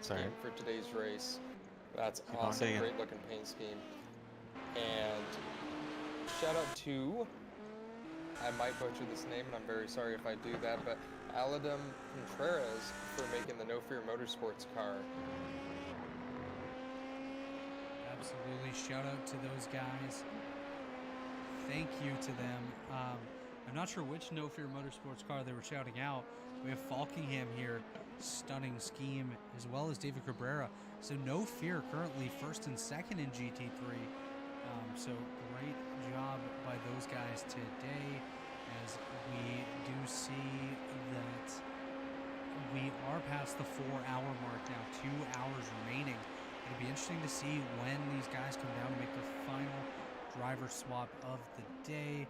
scheme for today's race. That's awesome, great looking paint scheme. And shout out to, I might butcher this name and I'm very sorry if I do that, but Aladam Contreras for making the No Fear Motorsports car. Absolutely, shout out to those guys. Thank you to them. I'm not sure which No Fear Motorsports car they were shouting out. We have Falkingham here, stunning scheme, as well as David Cabrera. So No Fear currently first and second in GT3. So great job by those guys today, as we do see that we are past the 4-hour mark now, 2 hours remaining. It'll be interesting to see when these guys come down to make their final driver swap of the day.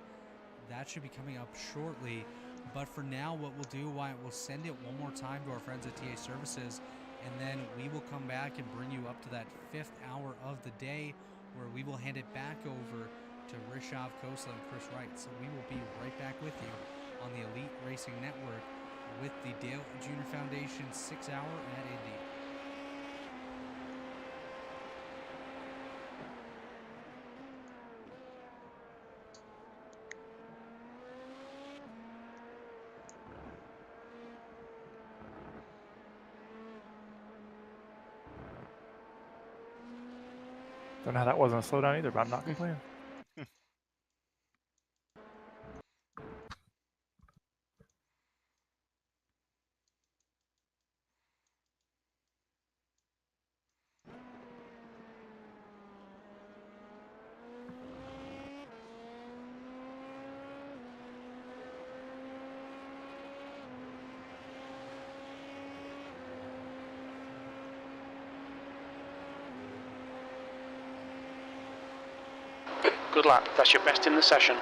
That should be coming up shortly. But for now, what we'll do, we'll send it one more time to our friends at TA Services, and then we will come back and bring you up to that 5th hour of the day, where we will hand it back over to Rishav Khosla and Chris Wright. So we will be right back with you on the Elite Racing Network with the Dale Jr. Foundation 6 hour at Indy. Don't know how that wasn't a slowdown either, but I'm not complaining. Good lap, that's your best in the session.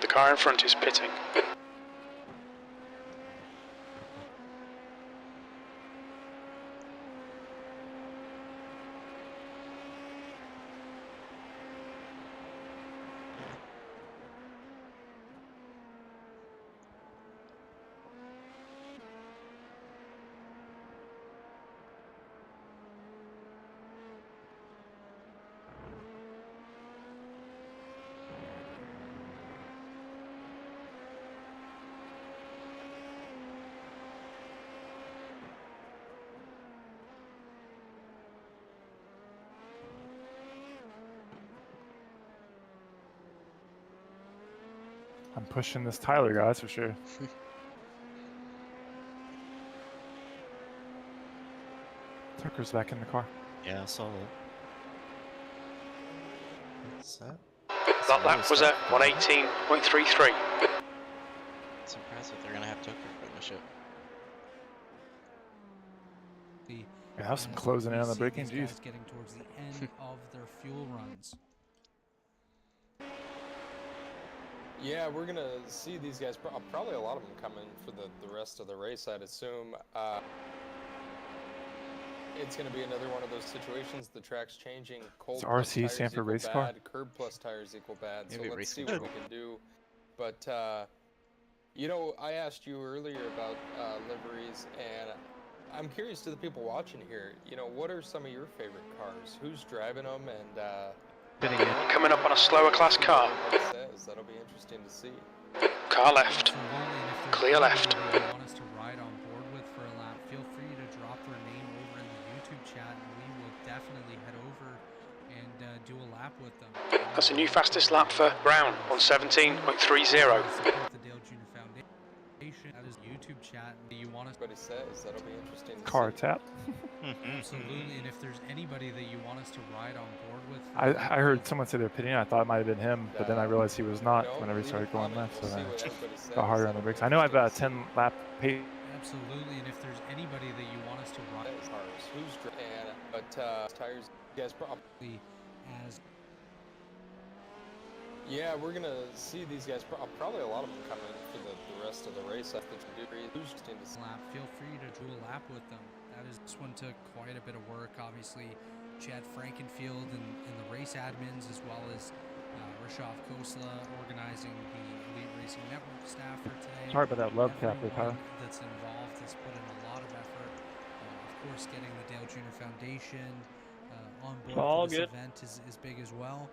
The car in front is pitting. I'm pushing this Tyler, guys, for sure. Tucker's back in the car. Yeah, I saw that. What's that? That lap was at 118.33. It's impressive they're going to have Tucker finish it. Yeah, have some closing in on the braking, geez. Getting towards the end of their fuel runs. Yeah, we're going to see these guys, probably a lot of them coming for the rest of the race, I'd assume. It's going to be another one of those situations, the track's changing, cold plus RC tires stand for equal race bad, car? curb plus tires equal bad, so Maybe let's see racing what we can do. But, you know, I asked you earlier about liveries, and I'm curious to the people watching here, you know, what are some of your favorite cars? Who's driving them, and Coming up on a slower class car. That'll be interesting to see. Car left. Clear left. If you want us to ride on board with for a lap, feel free to drop their name over in the YouTube chat, and we will definitely head over and do a lap with them. That's a new fastest lap for Brown on 17.30. Support the Dale Jr. Foundation. That is YouTube chat. Do you want us? But he says that'll be interesting. To Car see. tap. Absolutely, and if there's anybody that you want us to ride on board with, I heard someone say their opinion. I thought it might have been him, but then I realized he was not You know, whenever he leave started a going comment, left, we'll so see I what everybody says. got harder on the brakes. I know I've got a 10-lap pace. absolutely, and if there's anybody that you want us to ride Cars. Who's and but tires? You guys probably as Yeah, we're gonna see these guys. Probably a lot of them coming for the rest of the race. After the who's interesting to see. lap, feel free to do a lap with them. This one took quite a bit of work. Obviously, Chad Frankenfield and the race admins, as well as Rashov Kosla organizing the Elite Racing Network staff for today. Sorry about that love tap there, Kyle. Everyone that's involved has put in a lot of effort. Of course, getting the Dale Jr. Foundation on board for this event is big as well.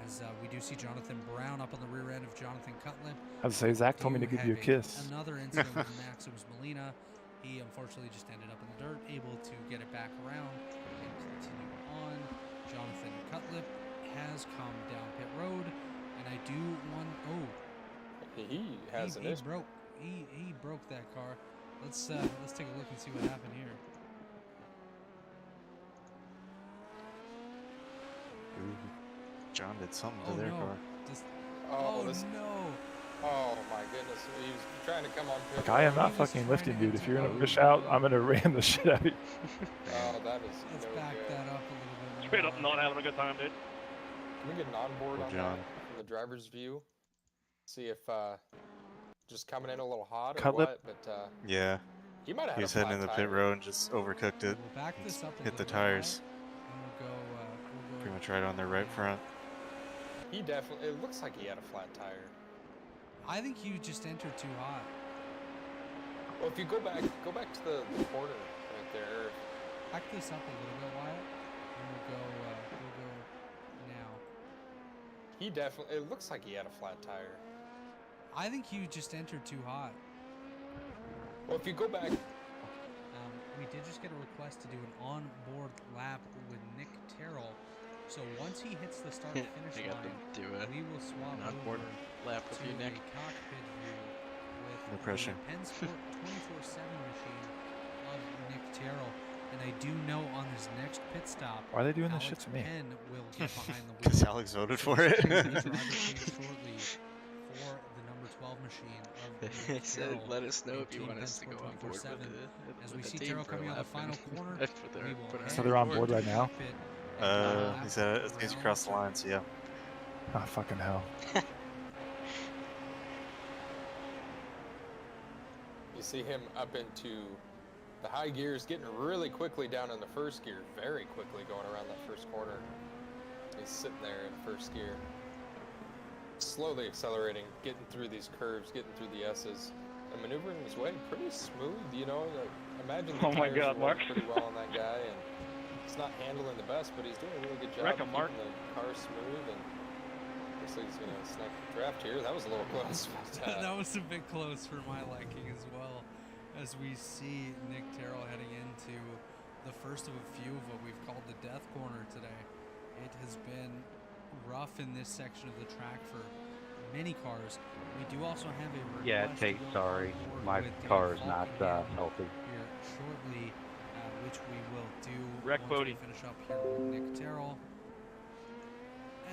As we do see Jonathan Brown up on the rear end of Jonathan Cutlip. I was gonna say, Zach told me to give you a kiss. Another incident with Maximus Molina. He unfortunately just ended up in the dirt, able to get it back around and continue on. Jonathan Cutlip has come down pit road, and I do want. Oh, he has he broke. He broke that car. Let's take a look and see what happened here. Ooh, John did something to their car. Oh no! Oh my goodness, he was trying to come on pit. Like, I am not fucking lifting, dude. If you're gonna rush out, I'm gonna ram the shit out of you. Oh, that is Let's no back good. that up a little bit. Straight up not having a good time, dude. Can we get an onboard on John. that from the driver's view? See if just coming in a little hot or Cutlip? what, but Yeah, he might have he had was a heading in the flat pit tire. road and just overcooked it. We'll back this up a Hit the little bit, tires. and we'll go. Pretty much right on their right front. He definitely. It looks like he had a flat tire. I think you just entered too hot. Well, if you go back to the corner right there. Back this up a little bit, Wyatt, and we'll go now. He definitely. It looks like he had a flat tire. I think you just entered too hot. Well, if you go back. We did just get a request to do an on-board lap with Nick Terrell. So once he hits the start-finish I got them line, do it. we will swap An on-board over lap with to you, Nick. a cockpit view with No pressure. the PennSport-24Seven machine of Nick Terrell. And I do know on his next pit stop, Why are they doing this Alex shit to me? Penn will get behind the wheel. Because Alex voted So for it. we will be driver change shortly for the number 12 machine of They Nick said, Terrell. let us know if you Team want us to go on board with PennSport-24Seven. the As we with see the team Terrell for a coming out of the lap final and corner, that's what we will put us So they're on board right now? cockpit and He said it needs to cross the line, so yeah. Oh, fucking hell. You see him up into the high gears, getting really quickly down in the first gear, very quickly going around that first corner. He's sitting there in first gear, slowly accelerating, getting through these curves, getting through the S's, and maneuvering his way pretty smooth. You know, imagine the Oh my tires God, are Mark. running pretty well on that guy, and he's not handling the best, but he's doing a really good job Wreck 'em, keeping Mark. the car smooth. And looks like he's gonna snag the draft here. That was a little close. But, that was a bit close for my liking as well, as we see Nick Terrell heading into the first of a few of what we've called the death corner today. It has been rough in this section of the track for many cars. We do also have a request Yeah, to Tate, go on sorry. board My with car is Dave not Falkenham healthy. here shortly, which we will do Wreck once we Bodie. finish up here with Nick Terrell.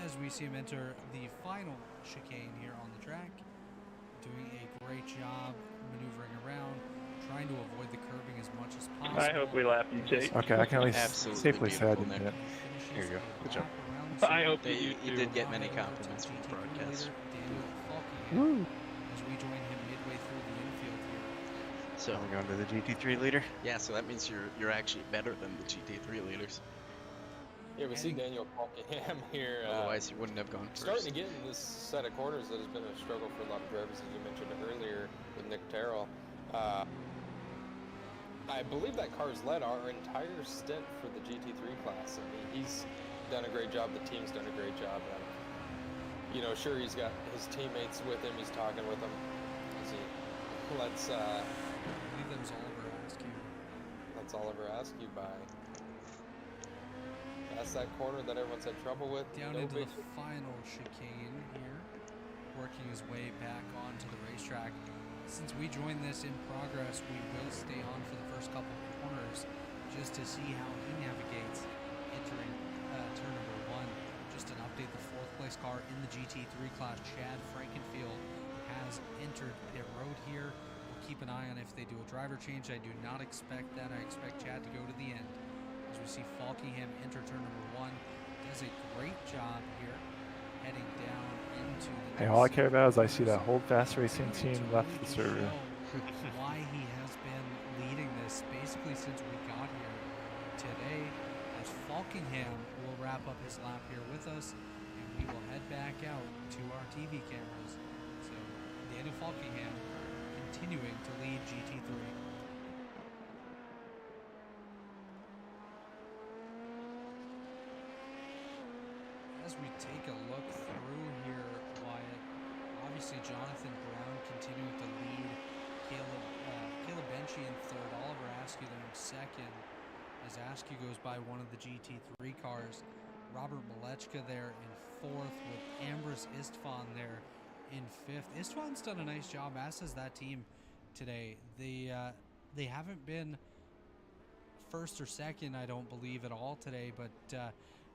As we see him enter the final chicane here on the track, doing a great job maneuvering around, trying to avoid the curbing as much as possible. I hope we lap you, Tate. Okay, I can at least Absolutely safely say I beautiful, didn't Nick. hit. Here you go. Good job. I hope They, you you do. did get many compliments from the broadcast. Woo! As we join him midway through the infield here. So Are we going to the GT3 leader? yeah, so that means you're actually better than the GT3 leaders. yeah, we see Daniel Falkenham here. Otherwise, you wouldn't have gone first. Starting to get in this set of corners that has been a struggle for a lot of drivers, as you mentioned earlier with Nick Terrell. I believe that car's led our entire stint for the GT3 class. I mean, he's done a great job. The team's done a great job. You know, sure, he's got his teammates with him. He's talking with them. Let's I believe that was Oliver Askew. let's Oliver Askew by. That's that corner that everyone's had trouble with. Down No into big- the final chicane here, working his way back onto the racetrack. Since we joined this in progress, we will stay on for the first couple of corners just to see how he navigates entering turn number 1. Just an update, the 4th place car in the GT3 class, Chad Frankenfield, has entered pit road here. We'll keep an eye on if they do a driver change. I do not expect that. I expect Chad to go to the end. As we see Falkingham enter turn number 1, does a great job here, heading down into the Hey, next all I care about is I see sector. that Hold Fast Racing team So left we the can server. show why he has been leading this space basically since we got here today, as Falkingham will wrap up his lap here with us, and we will head back out to our TV cameras. So Daniel Falkingham continuing to lead GT3. As we take a look through here, Wyatt, obviously Jonathan Brown continuing to lead, Caleb Benchy in third, Oliver Askew there in second, as Askew goes by one of the GT3 cars, Robert Malechka there in fourth, with Ambrose Istvan there in fifth. Istvan's done a nice job, as has that team today. They haven't been first or second, I don't believe, at all today, but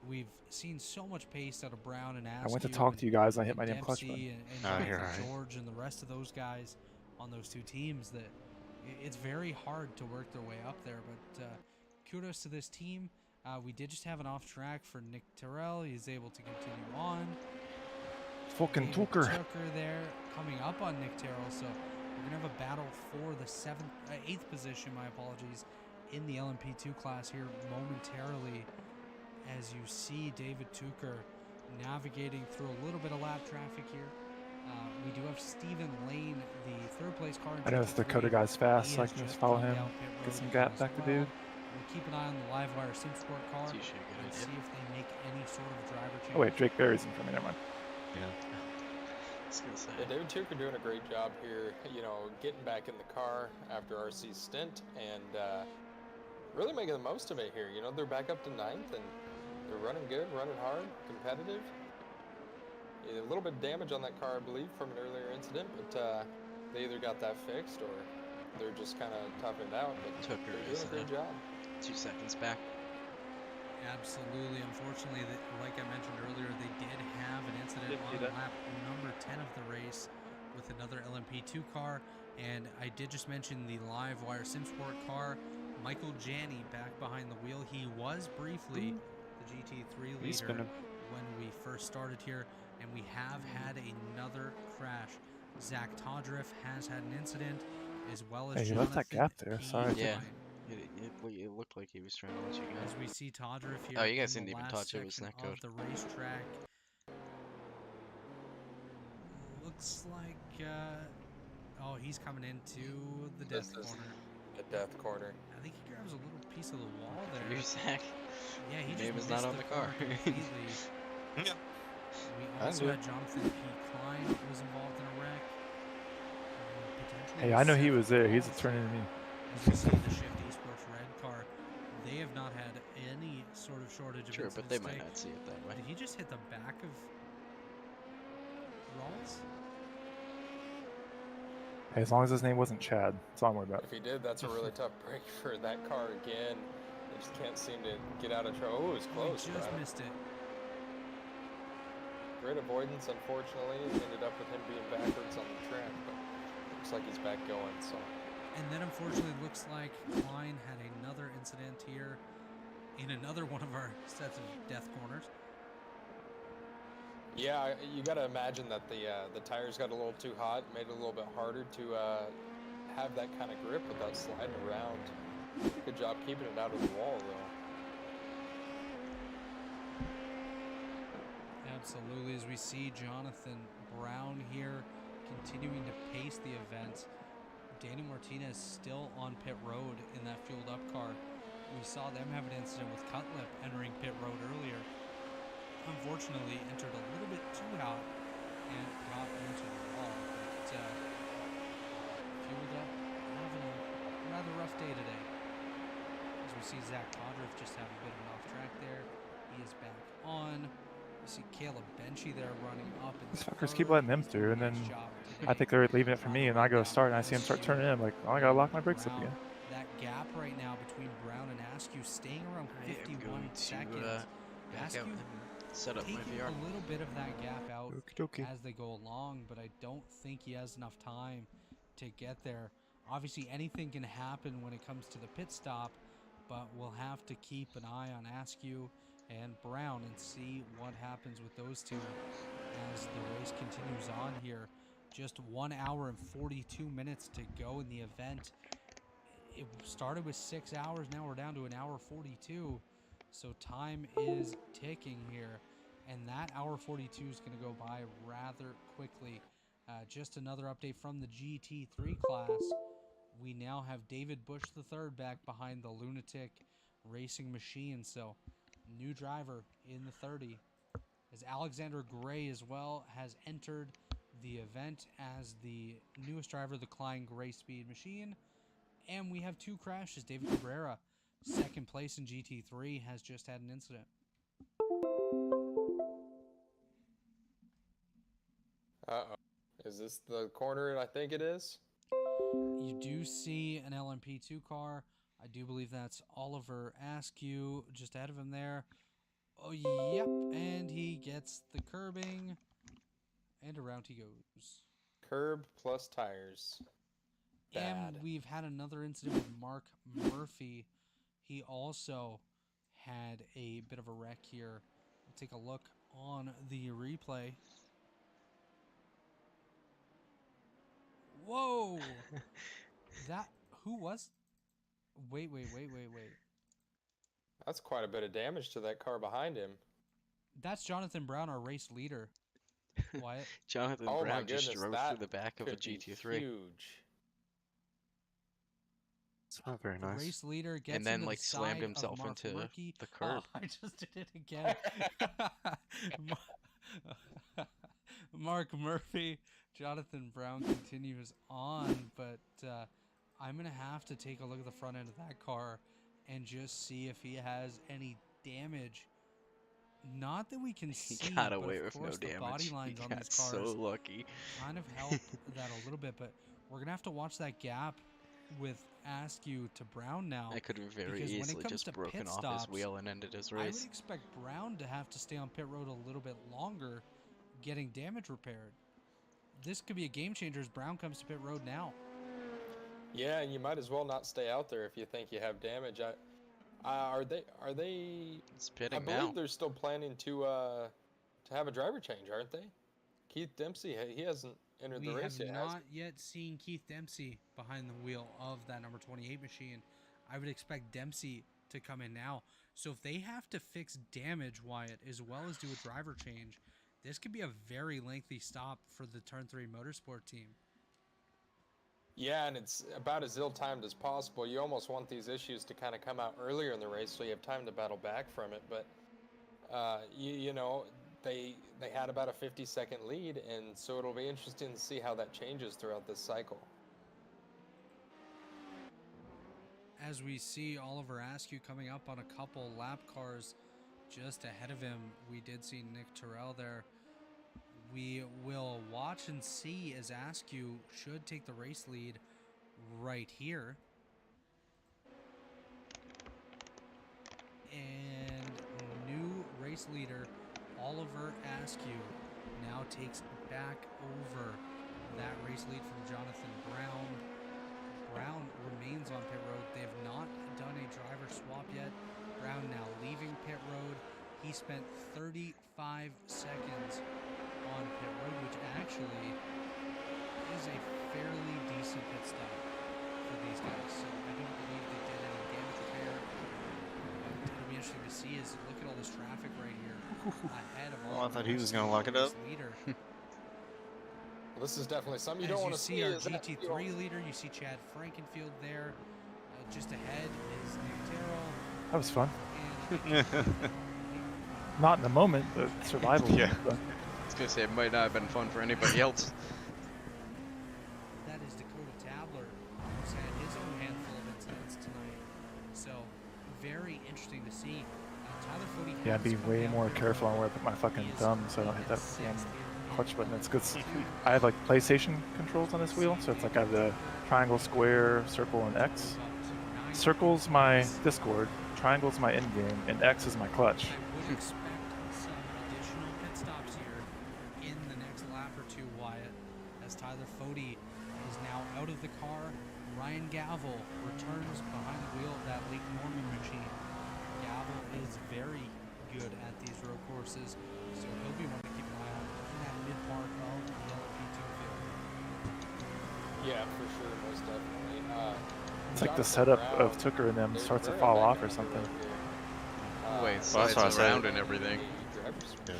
we've seen so much pace out of Brown and Askew. I went to talk to you guys. I hit my damn clutch Dempsey button. and Oh, Jonathan you're right. George and the rest of those guys on those two teams, that it's very hard to work their way up there. But kudos to this team. We did just have an off track for Nick Terrell. He's able to continue on. Fucking David Tucker. Tucker there coming up on Nick Terrell. So we're gonna have a battle for the eighth position. My apologies, in the LMP2 class here momentarily. As you see David Tucker navigating through a little bit of lap traffic here. We do have Stephen Lane, the third place car. I know this Dakota guy's fast, so I can just follow him, get some gap back to dude. We'll keep an eye on the Livewire SimSport car It's usually a good and idea. see if they make any sort of driver change. Oh wait, Drake Berry's in front of me. Never mind. Yeah. I was gonna say. Yeah, David Tucker doing a great job here, you know, getting back in the car after RC's stint and really making the most of it here. You know, they're back up to 9th and they're running good, running hard, competitive. A little bit of damage on that car, I believe, from an earlier incident, but they either got that fixed or they're just kind of toughing it out. But Tucker they're is doing a great job. 2 seconds back. Absolutely. Unfortunately, like I mentioned earlier, they did have an incident Didn't see on that. lap number 10 of the race with another LMP2 car. And I did just mention the Livewire SimSport car. Michael Janney back behind the wheel. He was briefly the GT3 He's leader spinning. when we first started here, and we have had another crash. Zach Todriff has had an incident, as well as Hey, you left that Jonathan gap there. P. Sorry. Yeah. Klein. It looked like he was trying to let you go. As we see Todriff here. Oh, you guys in the didn't even last touch it, it was section net of code. the racetrack. Looks like, oh, he's coming into the This death is corner. the death corner. I think he grabs a little piece of the wall there. You, Zach. Yeah, he Your just name is missed not on the car. completely. Yeah. We I also do. had Jonathan P. Klein was involved in a wreck. Potentially Hey, I know he Seth was there. He's Paulson. turning to me. As you see the Shift Esports red car, they have not had any sort of shortage of Sure, but they might today. not see it that way. Did he just hit the back of Rawls? Hey, as long as his name wasn't Chad, that's all I'm worried about. If he did, that's a really tough break for that car again. They just can't seem to get out of trouble. Oh, it was He close. just Brad. missed it. Great avoidance, unfortunately. It ended up with him being backwards on the track, but looks like he's back going, so. And then unfortunately it looks like Klein had another incident here in another one of our sets of death corners. Yeah, you got to imagine that the tires got a little too hot, made it a little bit harder to have that kind of grip without sliding around. Good job keeping it out of the wall, though. Absolutely, as we see Jonathan Brown here continuing to pace the event. Daniel Martinez still on pit road in that fueled up car. We saw them have an incident with Cutlip entering pit road earlier. Unfortunately, entered a little bit too hot and got into the wall. But fueled up, having a rather rough day today. As we see Zach Todriff just have a bit of an off track there. He is back on. You see Caleb Benchy there running up. These fuckers keep letting them through, and then I think they're leaving it for me, and I go to start, and I see them start turning in. I'm like, oh, I gotta lock my brakes up again. That gap right now between Brown and Askew staying around I am 51 going to seconds. back out Askew and set up my taking VR. a little bit of that gap out Okie dokie. as they go along, but I don't think he has enough time to get there. Obviously, anything can happen when it comes to the pit stop, but we'll have to keep an eye on Askew and Brown and see what happens with those two as the race continues on here. Just 1 hour and 42 minutes to go in the event. it started with 6 hours. Now we're down to 1 hour 42. So time is ticking here. And that hour 42 is going to go by rather quickly. Just another update from the GT3 class. We now have David Bush III back behind the Lunatic Racing Machine. So new driver in the 30. As Alexander Gray as well has entered the event as the newest driver of the Klein Gray Speed Machine. And we have 2 crashes. David Cabrera, second place in GT3, has just had an incident. Uh-oh. Is this the corner I think it is? You do see an LMP2 car. I do believe that's Oliver Askew just ahead of him there. Oh, yep. And he gets the curbing. And around he goes. Curb plus tires. Bad. And we've had another incident with Mark Murphy. He also had a bit of a wreck here. We'll take a look on the replay. Whoa! Who was? Wait. That's quite a bit of damage to that car behind him. That's Jonathan Brown, our race leader. Wyatt. Jonathan Oh my Brown just goodness, drove that through the back of a could be GT3. huge. It's not very The nice. race leader gets And then, into like, the slammed side himself of Mark into Murphy. the curb. Oh, I just did it again. Mark Murphy, Jonathan Brown continues on, but I'm going to have to take a look at the front end of that car and just see if he has any damage. Not that we can see, He got but away of with no course the body damage. lines He on got these cars so lucky. kind of help that a little bit, but we're going to have to watch that gap with Askew to Brown now. I could have very because when it easily comes just to broken pit off stops, his wheel and ended his I would race. expect Brown to have to stay on pit road a little bit longer getting damage repaired. This could be a game changer as Brown comes to pit road now. Yeah, and you might as well not stay out there if you think you have damage. Are they? It's I pitting believe now. they're still planning to have a driver change, aren't they? Keith Dempsey, he hasn't entered We the race have yet. has not yet seen Keith Dempsey behind the wheel of that number 28 machine. I would expect Dempsey to come in now. So if they have to fix damage, Wyatt, as well as do a driver change, this could be a very lengthy stop for the Turn 3 Motorsport team. Yeah, and it's about as ill-timed as possible. You almost want these issues to kind of come out earlier in the race so you have time to battle back from it. But, you know, they had about a 50-second lead, and so it'll be interesting to see how that changes throughout this cycle. As we see Oliver Askew coming up on a couple lap cars just ahead of him, we did see Nick Terrell there. We will watch and see as Askew should take the race lead right here. And new race leader Oliver Askew now takes back over that race lead from Jonathan Brown. Brown remains on pit road. They have not done a driver swap yet. Brown now leaving pit road. He spent 35 seconds on pit road, which actually is a fairly decent pit stop for these guys. So I don't believe they did any damage repair. But it'll be interesting to see is look at all this traffic right here ahead of all. Oh, I thought he was gonna lock it up. Leader. Well, this is definitely something you As don't want you to see see. our is that, you know, GT3 leader, you see Chad Frankenfield there. Just ahead is Nick Terrell. That was fun. And Not in the moment, but survival. Yeah. But I was gonna say it might not have been fun for anybody else. that is Dakota Tabler, who's had his own handful of incidents tonight. So, very interesting to see. Tyler Foote yeah, has be come way down more here. careful on where I put my fucking He is thumb so I don't hit in that sixth damn here. clutch button. It's good. I have like PlayStation controls on this wheel, so it's like I have the triangle, square, circle, and X. Circle's my Discord, triangle's my end game, and X is my clutch. I would expect some additional pit stops here in the next lap or two, Wyatt, as Tyler Foote is now out of the car. Ryan Gavel returns behind the wheel of that Lake Norman machine. Gavel is very good at these road courses, so he'll be one to keep an eye on in that mid part of the LP2 field. Yeah, for sure, most definitely. It's like the setup of Tucker and them starts to fall off or something. Wait, Well, slides that's what I around said. and everything. Yeah.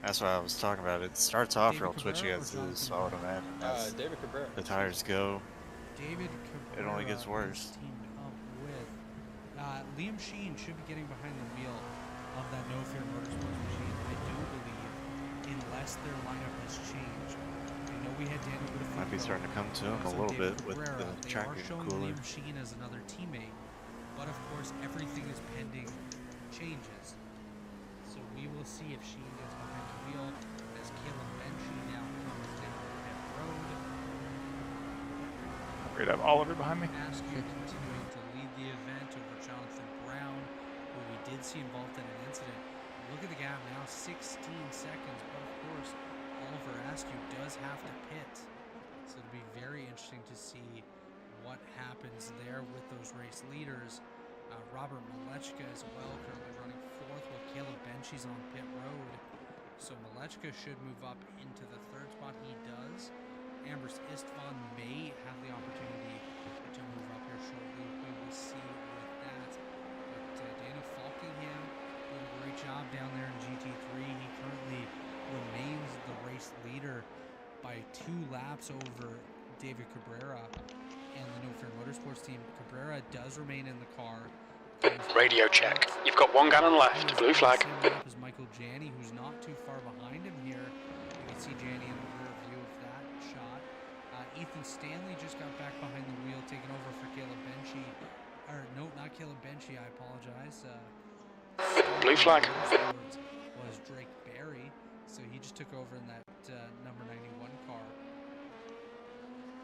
That's what I was talking about. It starts off real David twitchy Cabrera as or it is, Jonathan so Brown? automatic. As David Cabrera. the tires go, David it Cabrera only gets is worse. teamed up with Liam Sheen should be getting behind the wheel of that No Fear Motorsports machine, I do believe, unless their lineup has changed. I know we had Daniel Buttafuoco. Might be starting to come to him a little David bit with Cabrera. the They track are getting showing cooler. Liam Sheen as another teammate, but of course everything is pending changes. So we will see if Sheen gets behind the wheel as Caleb Benchy now comes down pit road. Great, I have Oliver behind me. Askew continuing to lead the event over Jonathan Brown, who we did see involved in an incident. Look at the gap now, 16 seconds, but of course, Oliver Askew does have to pit. So it'll be very interesting to see what happens there with those race leaders. Robert Malechka as well, currently running fourth with Caleb Benchy's on pit road. So Malechka should move up into the third spot. He does. Ambers Istvan may have the opportunity to move up here shortly. We will see with that. But Daniel Falkingham did a great job down there in GT3. He currently remains the race leader by 2 laps over David Cabrera and the No Fear Motorsports team. Cabrera does remain in the car. Radio check. You've got 1 gallon left. Blue flag. Same lap as Michael Janney, who's not too far behind him here. You can see Janney in the rear view of that shot. Ethan Stanley just got back behind the wheel, taking over for Caleb Benchy. Or no, not Caleb Benchy. I apologize. Blue flag. Was Drake Berry, so he just took over in that number 91 car.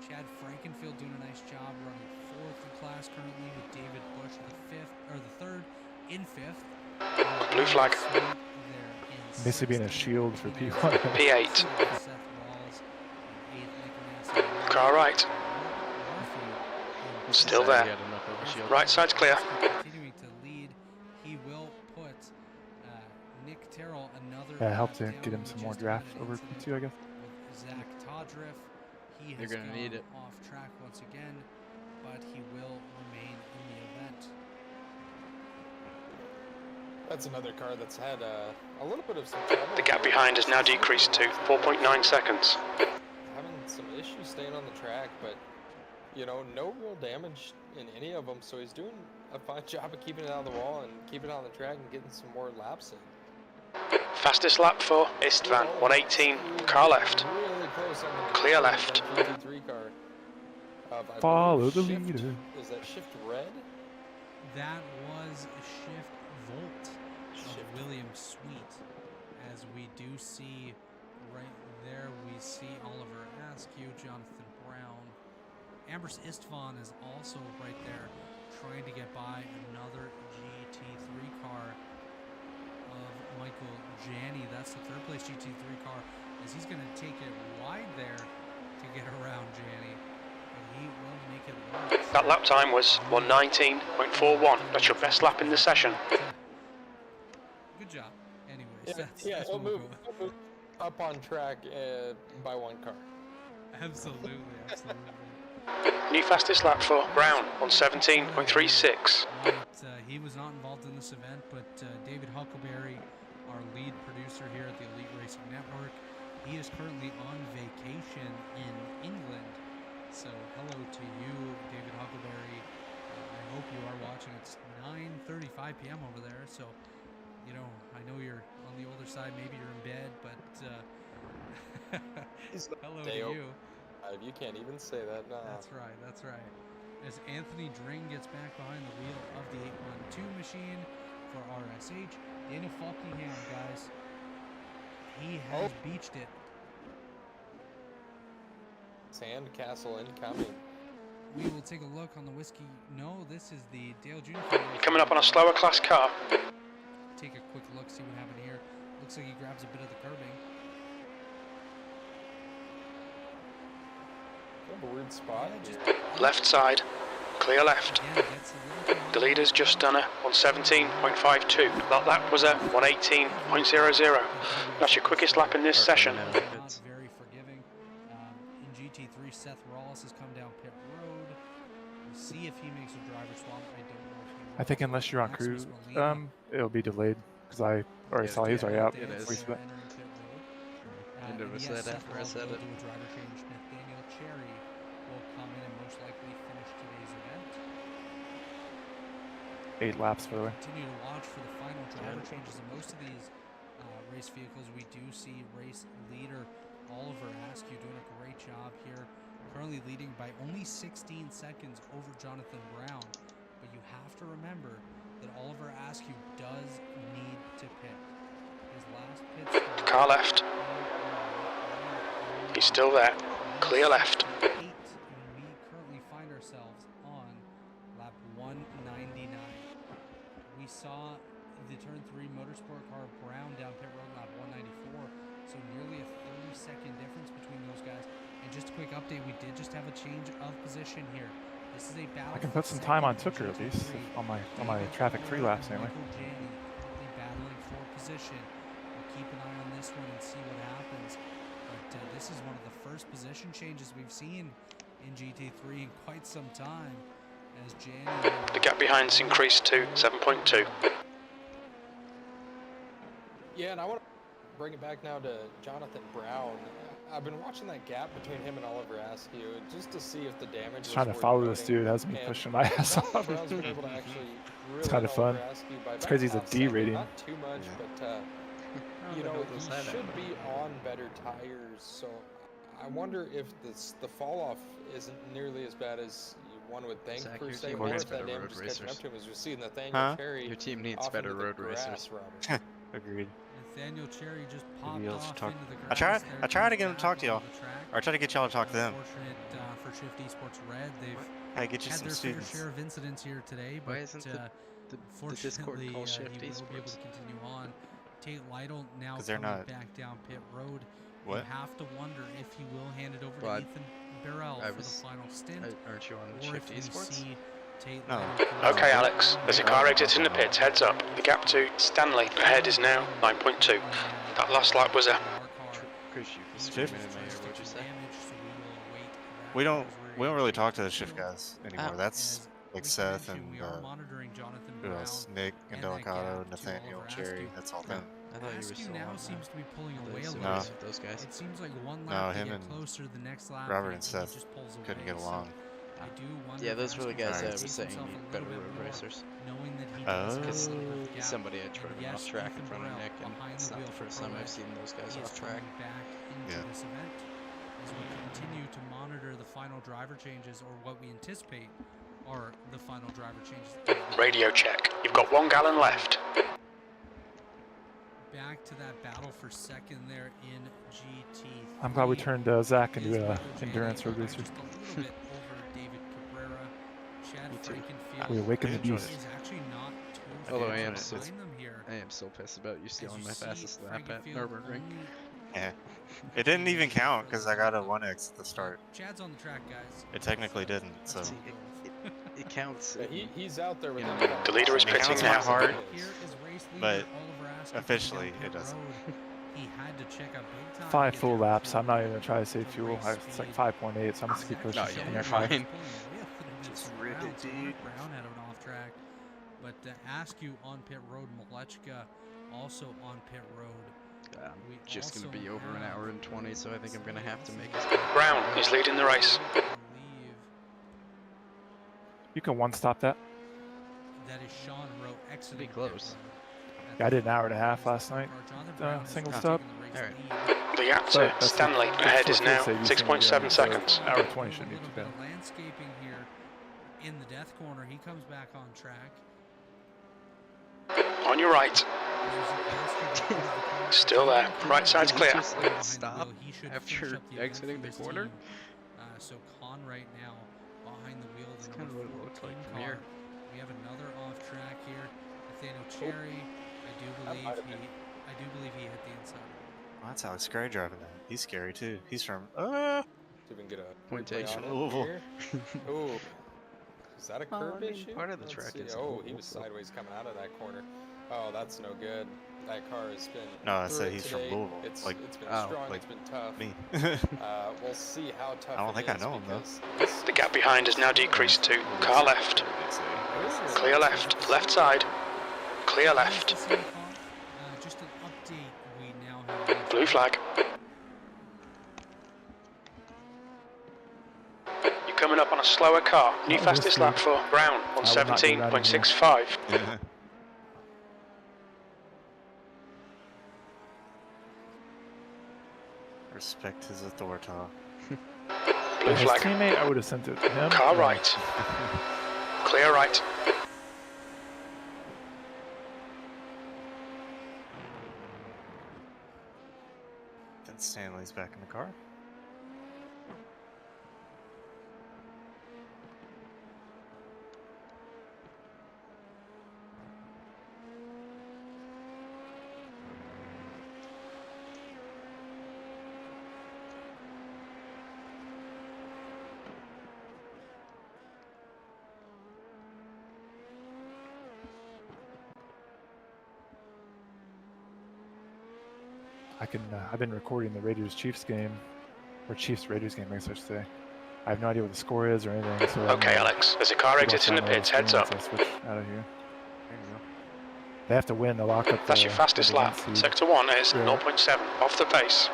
Chad Frankenfield doing a nice job running 4th in class currently with David Bush the third in 5th. Blue flag. Basically being a shield for P1. P8. Car right. Still there. He had enough of a shield. Right side's clear. Continuing to lead, he will put Nick Terrell another. Yeah, help to down. get him We some more just draft had an over incident P2, I guess. with Zach Todriff. He They're has gonna gone need it. off track once again, but he will remain in the event. That's another car that's had a little bit of some trouble. The gap behind has now decreased to 4.9 seconds. Having some issues staying on the track, but you know, no real damage in any of them. So he's doing a fine job of keeping it out of the wall and keeping it on the track and getting some more laps in. Fastest lap for Istvan, 118. Car left. Really close on the Clear left. GT3 car. I Follow believe the Shift- leader. Is that Shift Red? That was a Shift Volt Shift. of William Sweet. As we do see right there, we see Oliver Askew, Jonathan Brown. Ambers Istvan is also right there trying to get by another GT3 car of Michael Janney. That's the third place GT3 car, as he's going to take it wide there to get around Janney. But he will make it work. That lap time was 119.41. That's your best lap in the session. Good job. Anyways, Yeah, that's he'll what we'll move go. up on track by 1 car. Absolutely, absolutely. New fastest lap for Brown on 17.36. Right, he was not involved in this event, but David Huckleberry, our lead producer here at the Elite Racing Network, he is currently on vacation in England. So hello to you, David Huckleberry. I hope you are watching. It's 9:35 p.m. over there, so you know, I know you're on the older side. Maybe you're in bed, but hello to Day you. You can't even say that. Nah. That's right, that's right. As Anthony Dring gets back behind the wheel of the 812 machine for RSH, Daniel Falkingham, guys, he has beached it. Sandcastle incoming. We will take a look on the whiskey. No, this is the Dale Jr. Coming up on a slower class car. Take a quick look, see what happened here. Looks like he grabs a bit of the curbing. Kind of a weird spot. Yeah, here. Left side. Clear left. Again, gets a little The leader's just done it on 17.52. That lap was at 118.00. That's your quickest lap in this session. not very forgiving. In GT3, Seth Rawls has come down pit road. We see if he makes a driver swap. I don't know if he will. I think unless you're on Maximus cruise, Molina. it'll be delayed because I already saw he was already out. It is. Race back. I noticed that after I said it. Do a driver change. Nathaniel Cherry will come in and most likely finish today's event. 8 laps, by the way. Continue to watch for the final driver changes in most of these race vehicles. We do see race leader Oliver Askew doing a great job here, currently leading by only 16 seconds over Jonathan Brown. But you have to remember that Oliver Askew does need to pit. His last pit stop. Car left. He's still there. Clear left. 8, and we currently find ourselves on lap 199. We saw the turn 3 motorsport car Brown down pit road lap 194, so nearly a 30-second difference between those guys. And just a quick update, we did just have a change of position here. This is a battle. I can put some time on Tooker at least on my traffic-free laps anyway. Currently battling for position. We'll keep an eye on this one and see what happens. But this is one of the first position changes we've seen in GT3 in quite some time. As January. The gap behind's increased to 7.2. Yeah, and I want to bring it back now to Jonathan Brown. I've been watching that gap between him and Oliver Askew just to see if the damage. Just trying to follow this dude has me pushing my ass off. Brown's been able to actually It's kind of fun. It's crazy he's a D rating. Not too much, but you know, he should be on better tires. So I wonder if the fall off isn't nearly as bad as one would think. Zach, Per your se, team or needs if that better damage road is catching up racers. to him. As we see Nathaniel Cherry. Your team needs off better into the road grass, racers. Robert. Agreed. Nathaniel Cherry just popped Maybe I'll off talk- into the I grass. tried to get him to talk to y'all. Or I tried to get y'all to talk to them. Unfortunate for Shift Esports Red, they've Hey, get you had some their students. fair share of incidents here today, but Why isn't the Discord fortunately called he Shift will be able Esports? to continue on. Tate Lytle now 'Cause they're coming not- back down pit road. What? You have to wonder if he will hand it over Well, to Ethan Burrell I for the was- final stint, Aren't you on or Shift if we Esports? see Tate No. Lytle continue Okay, on Alex. There's a car exiting the pits. Heads up. The gap to Stanley ahead is now 9.2. That last lap was a. Chris, you can Shift? stream it in there. What'd you say? We don't really talk to the shift guys anymore. Ah. That's like Seth and we are monitoring Jonathan who Brown. else? Nick and and that Delicado, gap to Nathaniel, Oliver Cherry. Askew. That's all them. I thought you were Askew still now on seems to be pulling away a those little No. bit. with those guys. It seems like one No, lap him to get and closer, the next lap Robert he and Seth just pulls away. couldn't get So along. I do wonder Yeah, if those were the Askew guys should I pace was saying himself need a better little bit road more, racers. knowing that he Oh. does have a Because little bit of gap. somebody had And driven yes, off track in Ethan front of Burrell Nick, and behind it's the not wheel the for first time I've Pro seen those guys is off track. coming back into Yeah. this event as we continue to monitor the final driver changes, or what we anticipate are the final driver changes. Radio check. You've got 1 gallon left. Back to that battle for second there in GT. I'm glad we turned Zach into an endurance road racer. Just a little bit over David Cabrera. Chad Me too. Frankenfield. We awakened the enjoyed beast. Is actually not too Although far I am behind so- them here. I am so pissed about you As stealing you my see fastest lap at Frankenfield Nürburgring. only- Yeah. It didn't even count because I got a 1x at the start. Chad's on the track, guys. It technically didn't, so. See, it counts. Yeah, he's out there with You them. know, The leader is It pitting counts now. my heart, Here is race leader but Oliver Askew officially coming down it pit doesn't. road. He had to check out big time. 5 to full get down laps. to I'm not even gonna try to save the fuel. race It's like speed. 5.8, so I'm just keep Zach pushing. No, Shelley yeah, You're you're was fine. fine. pulling away a little bit Just from rid Brown, it, so dude. Brown had an off track. But Askew on pit road, Malechka also on pit road. I'm We just going to also be over an have hour and 20, so I think I'm going to have to make it. Brown is leading the race. I believe You can one stop that. that is Sean Rowe exiting pit close. road. Yeah, I did an hour and a half last night, Jonathan Brown has single taken stop. the race Alright. lead. The gap So to that's Stanley what- ahead that's is what now Phil said, you 6.7 said, seconds. Hour 20 shouldn't A be too little bit bad. of landscaping here in the death corner. He comes back on track. On your right. Still there. Right side's clear. Just like stop after exiting the corner. So Con right now behind the wheel of the That's number kind of what it looks 14 like from car. here. We have another off track here. Nathaniel Cherry. I do believe he hit the inside. Well, that's Alex Gray driving that. He's scary too. He's from See if we can get a Point replay taken. on it Louisville. here. Ooh. Is that a Well, curb I mean, issue? part of the Let's track see. is Oh, he oval, was so- sideways coming out of that corner. Oh, that's no good. That car has been No, I through said it he's today. from Louisville. It's Like, been oh, strong. like It's been tough. me. We'll see how tough I don't it think I is know him, though. because this The gap behind has now decreased to car left. Clear left. Left side. Clear left. Just an update. We now have Blue flag. You're coming up on a slower car. New Oh, fastest this lap dude. for Brown on I will not get out of here. 17.65. Respect his authority. Blue His flag. teammate, I would have sent it to him. Car Yeah. right. Clear right. Then Stanley's back in the car. I've been recording the Raiders-Chiefs game, or Chiefs-Raiders game, I guess I should say. I have no idea what the score is or anything. So Okay, Alex. There's a car exiting the pits. Heads up. I'll switch out of here. There you go. They have to win to lock up. That's your fastest the lap. seed. Sector 1 is Yeah. 0.7 off the pace.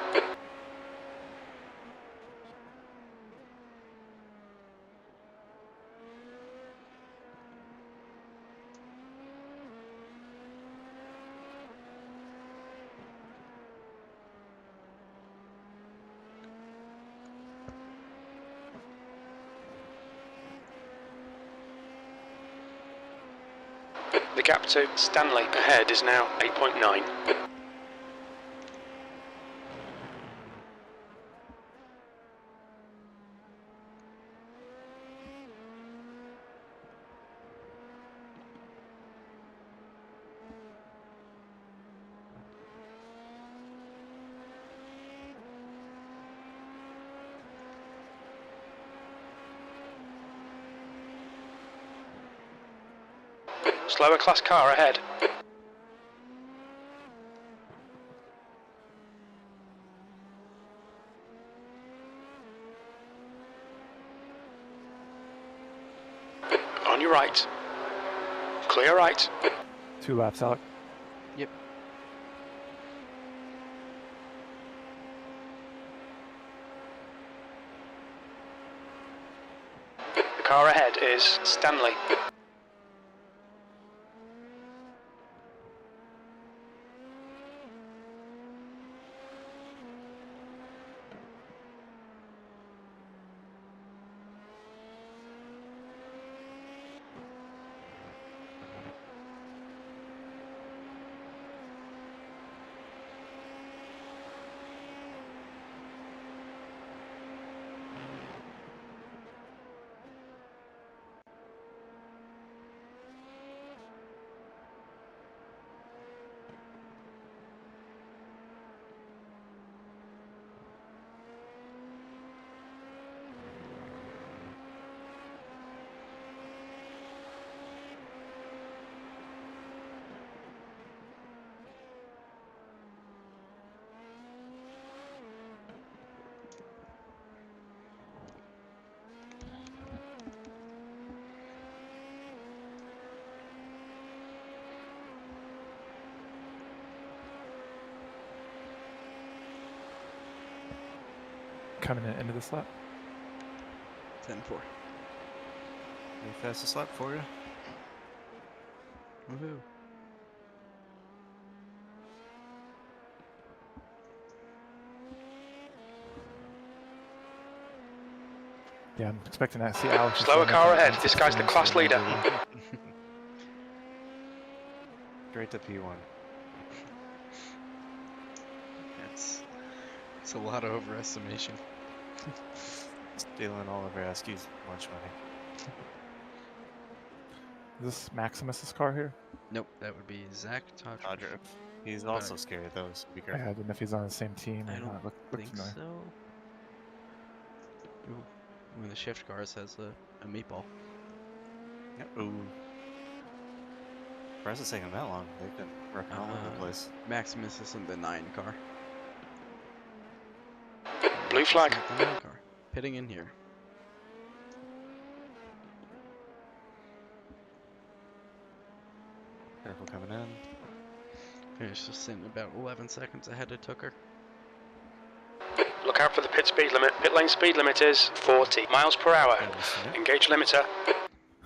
The gap to Stanley ahead is now 8.9. Slower class car ahead. On your right. Clear right. 2 laps, Alec. Yep. The car ahead is Stanley. Coming into this lap. 10-4. Any fastest lap for you? Woohoo. Yeah, I'm expecting to see Alex. Slower car ahead. This guy's the class leader. Straight to P1. It's a lot of overestimation. Stealing all of Rasky's lunch money. Is this Maximus's car here? Nope, that would be Zach Todrick. Todrick. He's also scared of those. Be Yeah, careful. I don't know if he's on the same team or I don't not. Look think familiar. so. Ooh, one of the shift cars has a meatball. Ooh. Surprised it's taking that long. They've been wrecking all over the place. Maximus isn't the 9 car. Blue It's flag. not the 9 car. Pitting in here. Careful coming in. Finish just sitting about 11 seconds ahead of Tooker. Look out for the pit speed limit. Pit lane speed limit is 40 miles per hour. Engage limiter.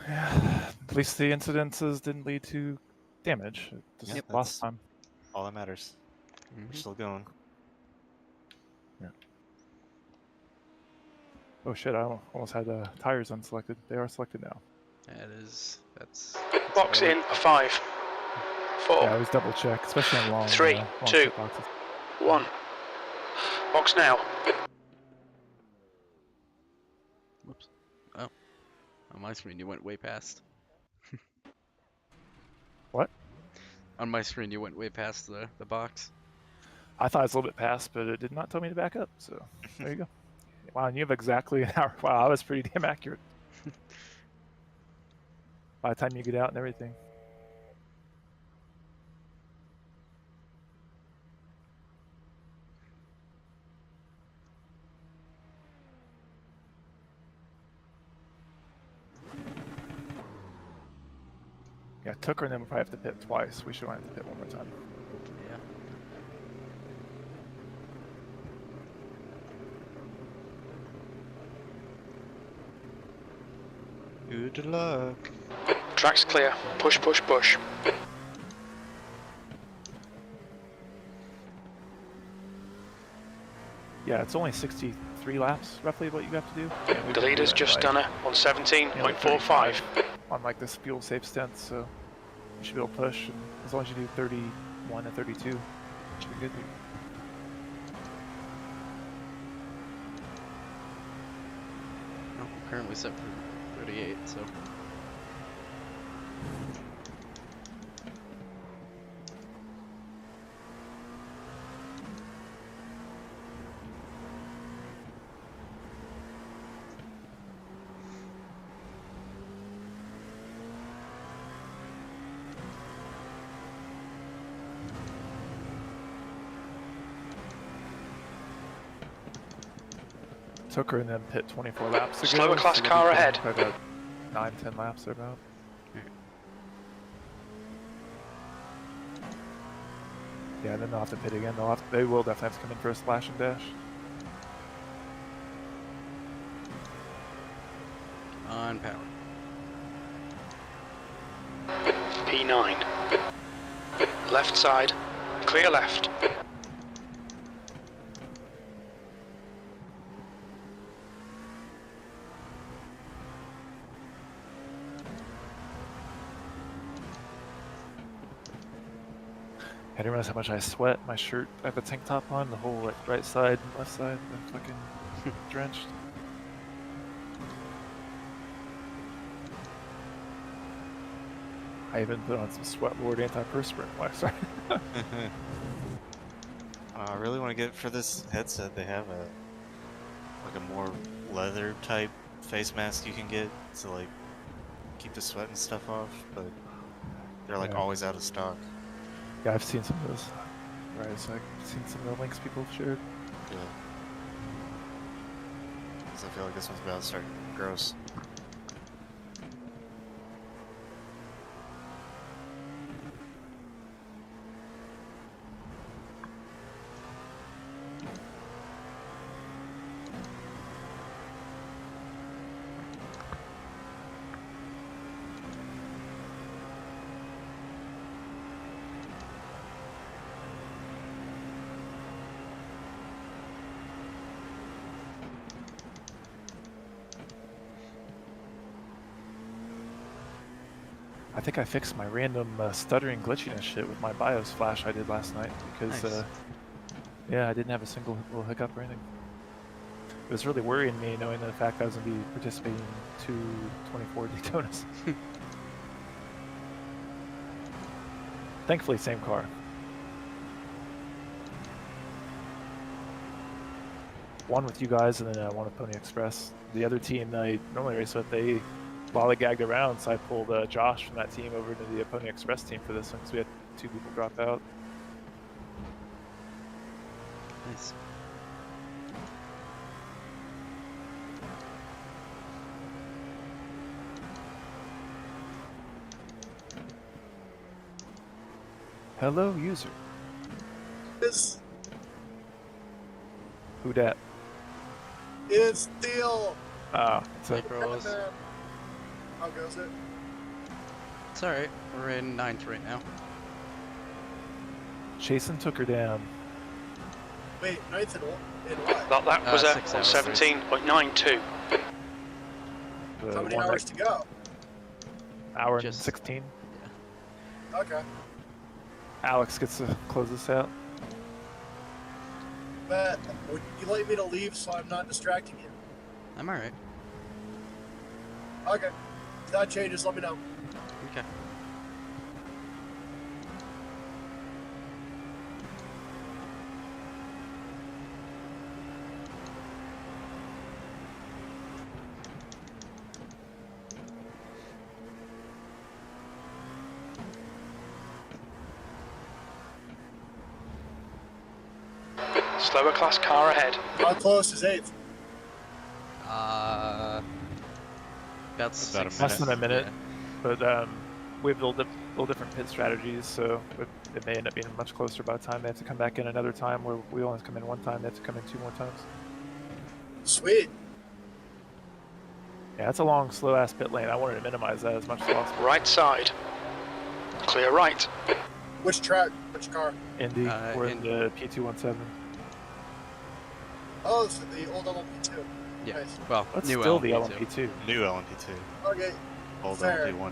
Yeah, at least the incidences didn't lead to damage. It just Yep, lost that's time. all that matters. We're still going. Yeah. Oh shit! I almost had tires unselected. They are selected now. That's Box all right. in 5, 4, Yeah, I always double check, especially on long. 3, long 2, shit boxes. 1. Box now. Whoops. Oh. On my screen, you went way past. What? On my screen, you went way past the box. I thought it was a little bit past, but it did not tell me to back up. So there you go. Wow, and you have exactly an hour. Wow, I was pretty damn accurate. By the time you get out and everything. Yeah, Tooker and then we'll probably have to pit twice. We should have to pit one more time. Yeah. Good luck. Track's clear. Push, push, push. Yeah, it's only 63 laps, roughly, what you have to do. The leader's just done it on 17.45. On like this fuel safe stint, so you should be able to push. And as long as you do 31 and 32, you should be good. No, I'm currently set for 38, so. Tooker and then pit 24 laps ago. Slower class so car ahead. About 9-10 laps about. Yeah, then they'll have to pit again. They will definitely have to come in for a splash and dash. On power. P9. Left side. Clear left. I didn't realize how much I sweat. My shirt, I have a tank top on, the whole right side and left side, I'm fucking drenched. I even put on some Sweat Lord antiperspirant. Why, sorry. I really want to get for this headset. They have like a more leather type face mask you can get to like keep the sweat and stuff off, but they're like always out of stock. Yeah, I've seen some of those. Right, so I've seen some of the links people have shared. Yeah. Because I feel like this one's about to start gross. I think I fixed my random stuttering glitchiness shit with my BIOS flash I did last night because, Nice. yeah, I didn't have a single little hiccup or anything. It was really worrying me knowing the fact I was going to be participating in 2 24 Daytonas. Thankfully, same car. One with you guys and then one with Pony Express. The other team that I normally race with, they lollygagged around, so I pulled Josh from that team over to the Pony Express team for this one because we had 2 people drop out. Nice. Hello, user. It's Who dat? Steel. It's a Hey, bros. How goes it? It's alright. We're in 9th right now. Chasen took her down. Wait, 9th in what? That was a 6 hours. 17.92. The How many one hours to go? hour and Just- 16. Okay. Alex gets to close this out. But would you like me to leave so I'm not distracting you? I'm alright. Okay. If that changes, let me know. Okay. Slower class car ahead. How close is 8th? About a 6 minute. Less than a minute. Yeah. But we have little different pit strategies, so it may end up being much closer by the time they have to come back in another time, where we only have to come in one time, they have to come in 2 more times. Sweet. Yeah, it's a long, slow-ass pit lane. I wanted to minimize that as much as possible. Right side. Clear right. Which track? Which car? Indy, we're in Indy. the P217. Oh, so the old LMP2. Yeah. Nice. Well, That's new still the LMP2. LMP2. New LMP2. Okay. Old Fair. LMP1.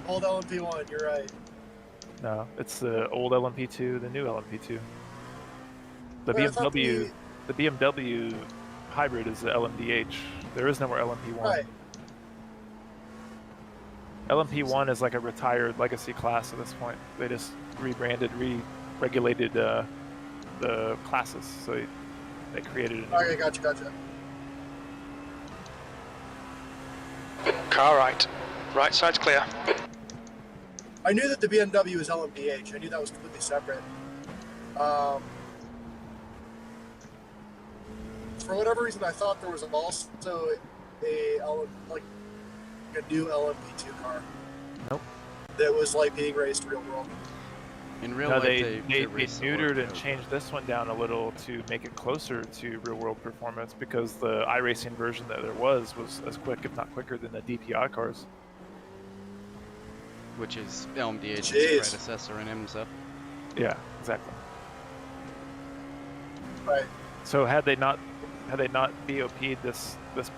Old LMP1, you're right. No, it's the old LMP2, the new LMP2. The Wait, I thought BMW, the BMW hybrid is the LMDH. There is no more LMP1. Right. LMP1 is like a retired legacy class at this point. They just rebranded, re-regulated the classes, so they created a new. Okay, gotcha. Car right. Right side's clear. I knew that the BMW was LMDH. I knew that was completely separate. For whatever reason, I thought there was also a new LMP2 car. Nope. That was like being raced real world. In real No, life, they race the neutered world and out. changed this one down a little to make it closer to real-world performance because the iRacing version that there was as quick, if not quicker, than the DPI cars. Which is LMDH's Jeez. predecessor in IMSA. Yeah, exactly. Right. So had they not BOP'd this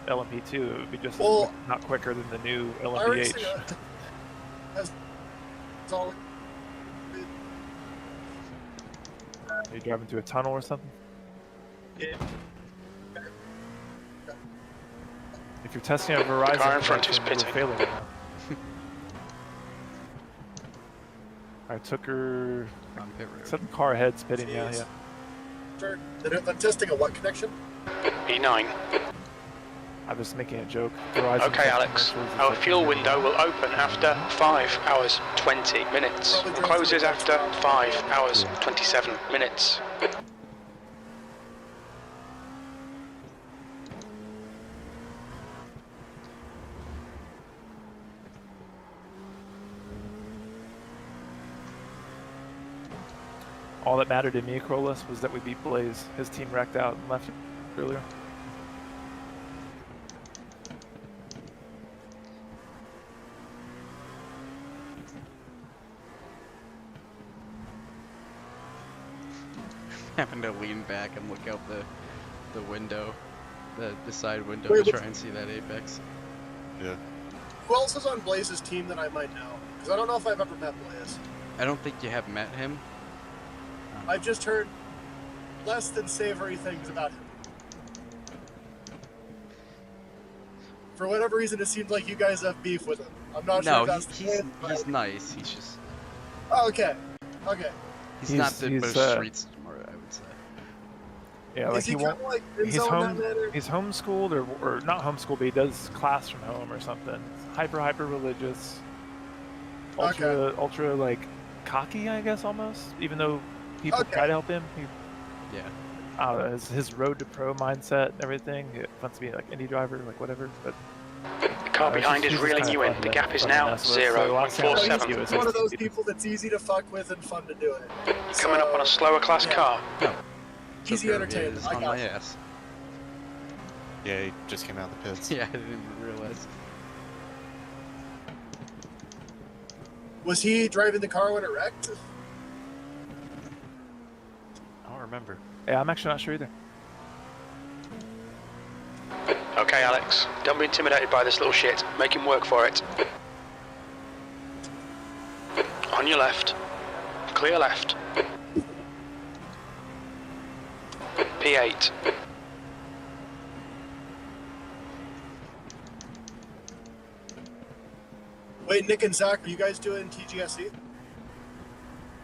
LMP2, it would be just Well, not quicker than the new iRacing LMDH. has all. Are you driving through a tunnel or something? Yeah. If you're testing a Verizon car in front is connection, pitting. we're failing right now. I took her. On pit road. Except the car ahead's pitting. Yeah, Jeez. yeah. Sure. They're testing a what connection? E9. I'm just making a joke. Verizon Okay, Alex. commercials is Our like- fuel window will open after 5 hours 20 minutes and closes after 5 hours 27 minutes. All that mattered to me, Krolis, was that we beat Blaze. His team wrecked out and left earlier. Having to lean back and look out the window, the side window Wait, to what's- try and see that apex. Yeah. Who else is on Blaze's team that I might know? Because I don't know if I've ever met Blaze. I don't think you have met him. I've just heard less than savory things about him. For whatever reason, it seems like you guys have beef with him. I'm not sure No, if that's the case, but- he's nice. He's just Oh, okay. Okay. he's not the He's, most uh, street smart, I would say. Yeah, like Is he he won't. kind of like He's Enzo in that manner? He's homeschooled or not homeschooled, but he does class from home or something. Hyper religious. Ultra like cocky, I guess almost. Even though people try to help him, he Yeah. I don't know, his road to pro mindset and everything. He wants to be like indie driver, like whatever. But The car behind is reeling you in. The gap is now 0.47. He's one of those people that's easy to fuck with and fun to do it. You're coming up on a slower class car. No. Easy Took entertainment. his I on got my you. ass. Yeah, he just came out of the pits. Yeah, I didn't even realize. Was he driving the car when it wrecked? I don't remember. yeah, I'm actually not sure either. Okay, Alex. Don't be intimidated by this little shit. Make him work for it. On your left. Clear left. P8. Wait, Nick and Zach, are you guys doing TGSE?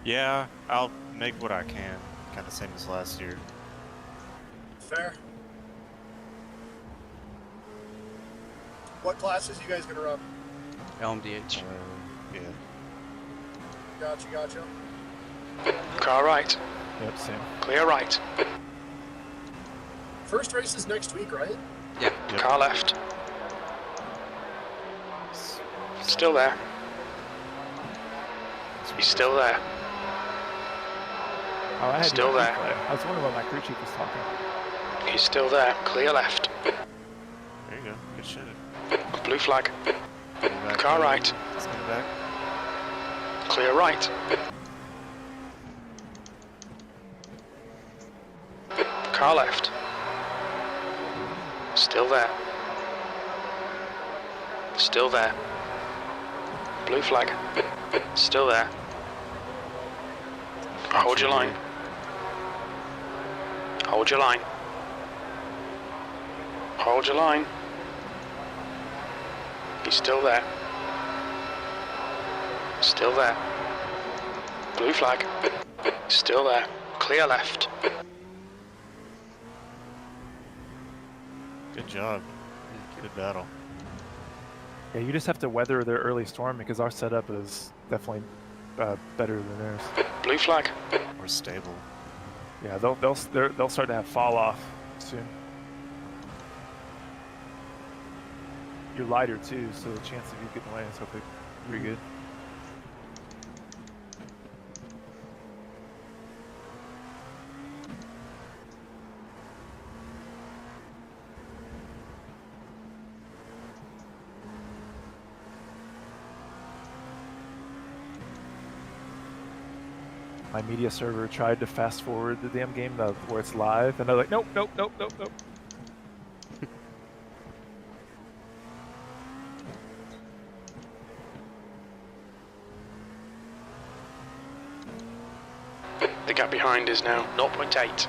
Yeah, I'll make what I can. Kind of same as last year. Fair. What classes you guys gonna run? LMDH. Yeah. Gotcha. Car right. Yep, same. Clear right. First race is next week, right? Yeah. Yep. Car left. Still there. He's still there. Oh, I had Still you on there. replay. I was wondering what my crew chief was talking. He's still there. Clear left. There you go. Good shit. Blue flag. Back Car there. right. Let's go back. Clear right. Car left. Still there. Still there. Blue flag. Still there. Hold your line. Hold your line. Hold your line. He's still there. Still there. Blue flag. Still there. Clear left. Good job. Good battle. Yeah, you just have to weather their early storm because our setup is definitely better than theirs. Blue flag. More stable. Yeah, they'll start to have fall off soon. You're lighter too, so the chance of you getting away is hopefully pretty good. My media server tried to fast forward the damn game where it's live, and they're like, nope. The gap behind is now 0.8.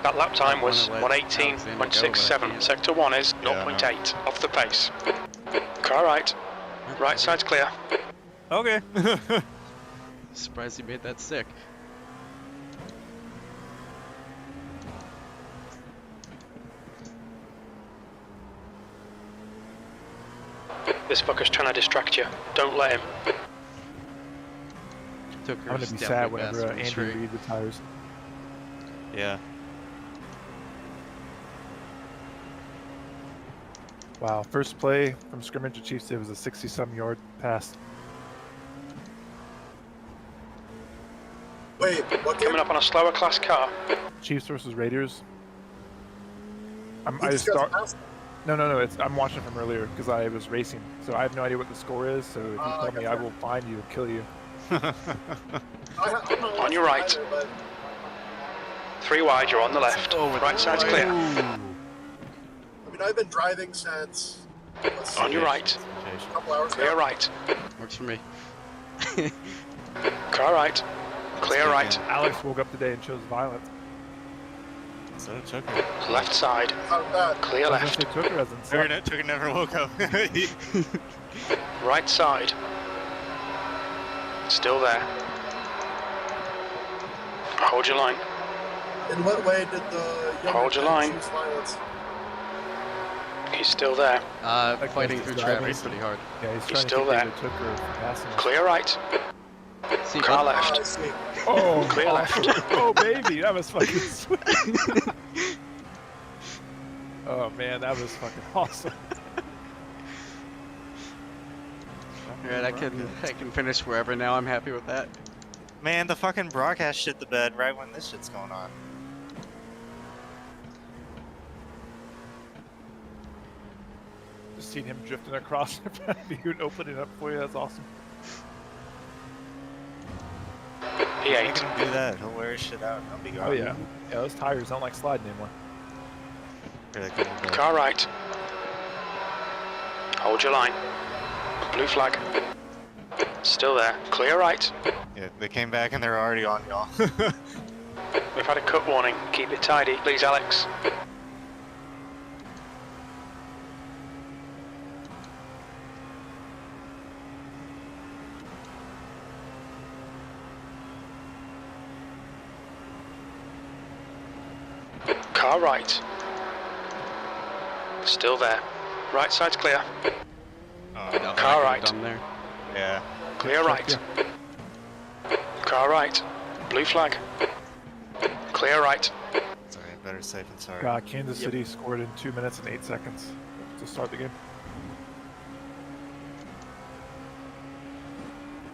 That lap time was 1:18.67. Sector 1 is 0.8 off the pace. Car right. Right side's clear. Okay. Surprised he made that stick. This fucker's trying to distract you. Don't let him. Took I'm gonna be sad whenever Andrew Reid retires. Yeah. Wow, first play from scrimmage at Chiefs, it was a 60-some yard pass. Wait, what game? Coming up on a slower class car. Chiefs versus Raiders. You discussed last- No, I'm watching from earlier because I was racing, so I have no idea what the score is. So if you tell me, I will find you and kill you. On your right. 3 wide, you're on the left. Right side's clear. I mean, I've been driving since. On your right. A couple hours Clear ago. right. Works for me. Car right. Clear right. Alex woke up today and chose violence. So Tucker. Left side. How's that? Clear left. Tucker hasn't slept. Tucker never woke up. Right side. Still there. Hold your line. In what way did the younger Hold your line. choose violence? He's still there. Fighting he's through driving. traffic pretty hard. Yeah, he's He's trying still to there. keep Tucker from passing us. Clear right. See, Car I left. see. Oh, Clear awesome. left. Oh, baby, that was fucking sweet. Oh, man, that was fucking awesome. Alright, I can finish wherever now. I'm happy with that. Man, the fucking broadcast shit the bed right when this shit's going on. Just seen him drifting across the front of you and opening up for you. That's awesome. He P8. can do that. He'll wear his shit out. He'll be gone. Oh, yeah. Yeah, those tires don't like sliding anymore. Here they come over. Car right. Hold your line. Blue flag. Still there. Clear right. Yeah, they came back and they're already on y'all. We've had a cut warning. Keep it tidy, please, Alex. Car right. Still there. Right side's clear. Oh, Car right. Done there. yeah. Clear right. Car right. Blue flag. Clear right. Sorry, better safe than sorry. Kansas City scored in 2 minutes and 8 seconds to start the game.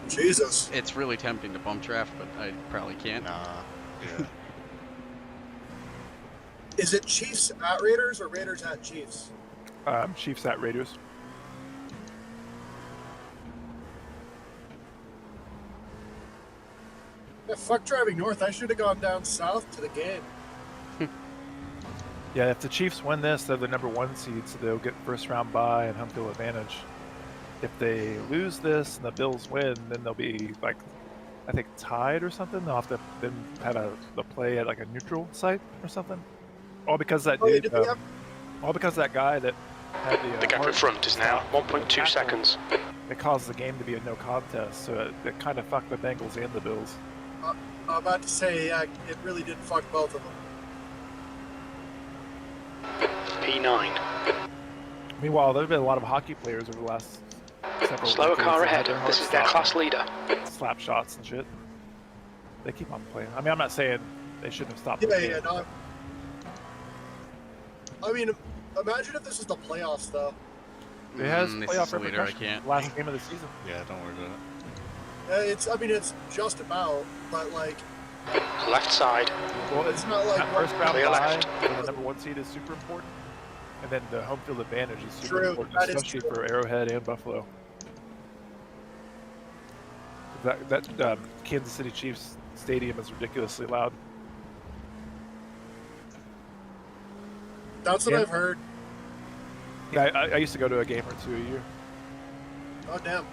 Jesus. It's really tempting to bump draft, but I probably can't. Nah. Yeah. Is it Chiefs at Raiders or Raiders at Chiefs? Chiefs at Raiders. Yeah, fuck driving north. I should have gone down south to the game. Yeah, if the Chiefs win this, they're the #1 seed, so they'll get first round bye and home field advantage. If they lose this and the Bills win, then they'll be like, I think tied or something. They'll have to then have the play at like a neutral site or something. All because that Oh, yeah, dude, did they have- all because that guy that had The gap in front is now 1.2 seconds. It caused the game to be a no contest, so it kind of fucked the Bengals and the Bills. I'm about to say, yeah, it really did fuck both of them. P9. Meanwhile, there have been a lot of hockey players over the last several Slower decades car that had ahead. their This hearts is their stopped. class leader. Slap shots and shit. They keep on playing. I mean, I'm not saying they shouldn't have stopped. Yeah, the game. yeah, no. I mean, imagine if this was the playoffs, though. It has This playoff is later, I repercussions. can't. Last game of the season. Yeah, don't worry about I mean, it's just about, but like, Left side. Well, it's not like that first round Clear bye left. for the #1 seed is super important, and then the home field advantage is super True, important, that is especially true. for Arrowhead and Buffalo. That Kansas City Chiefs stadium is ridiculously loud. that's what Yeah. I've heard. Yeah, I used to go to a game or two a year. Oh, damn.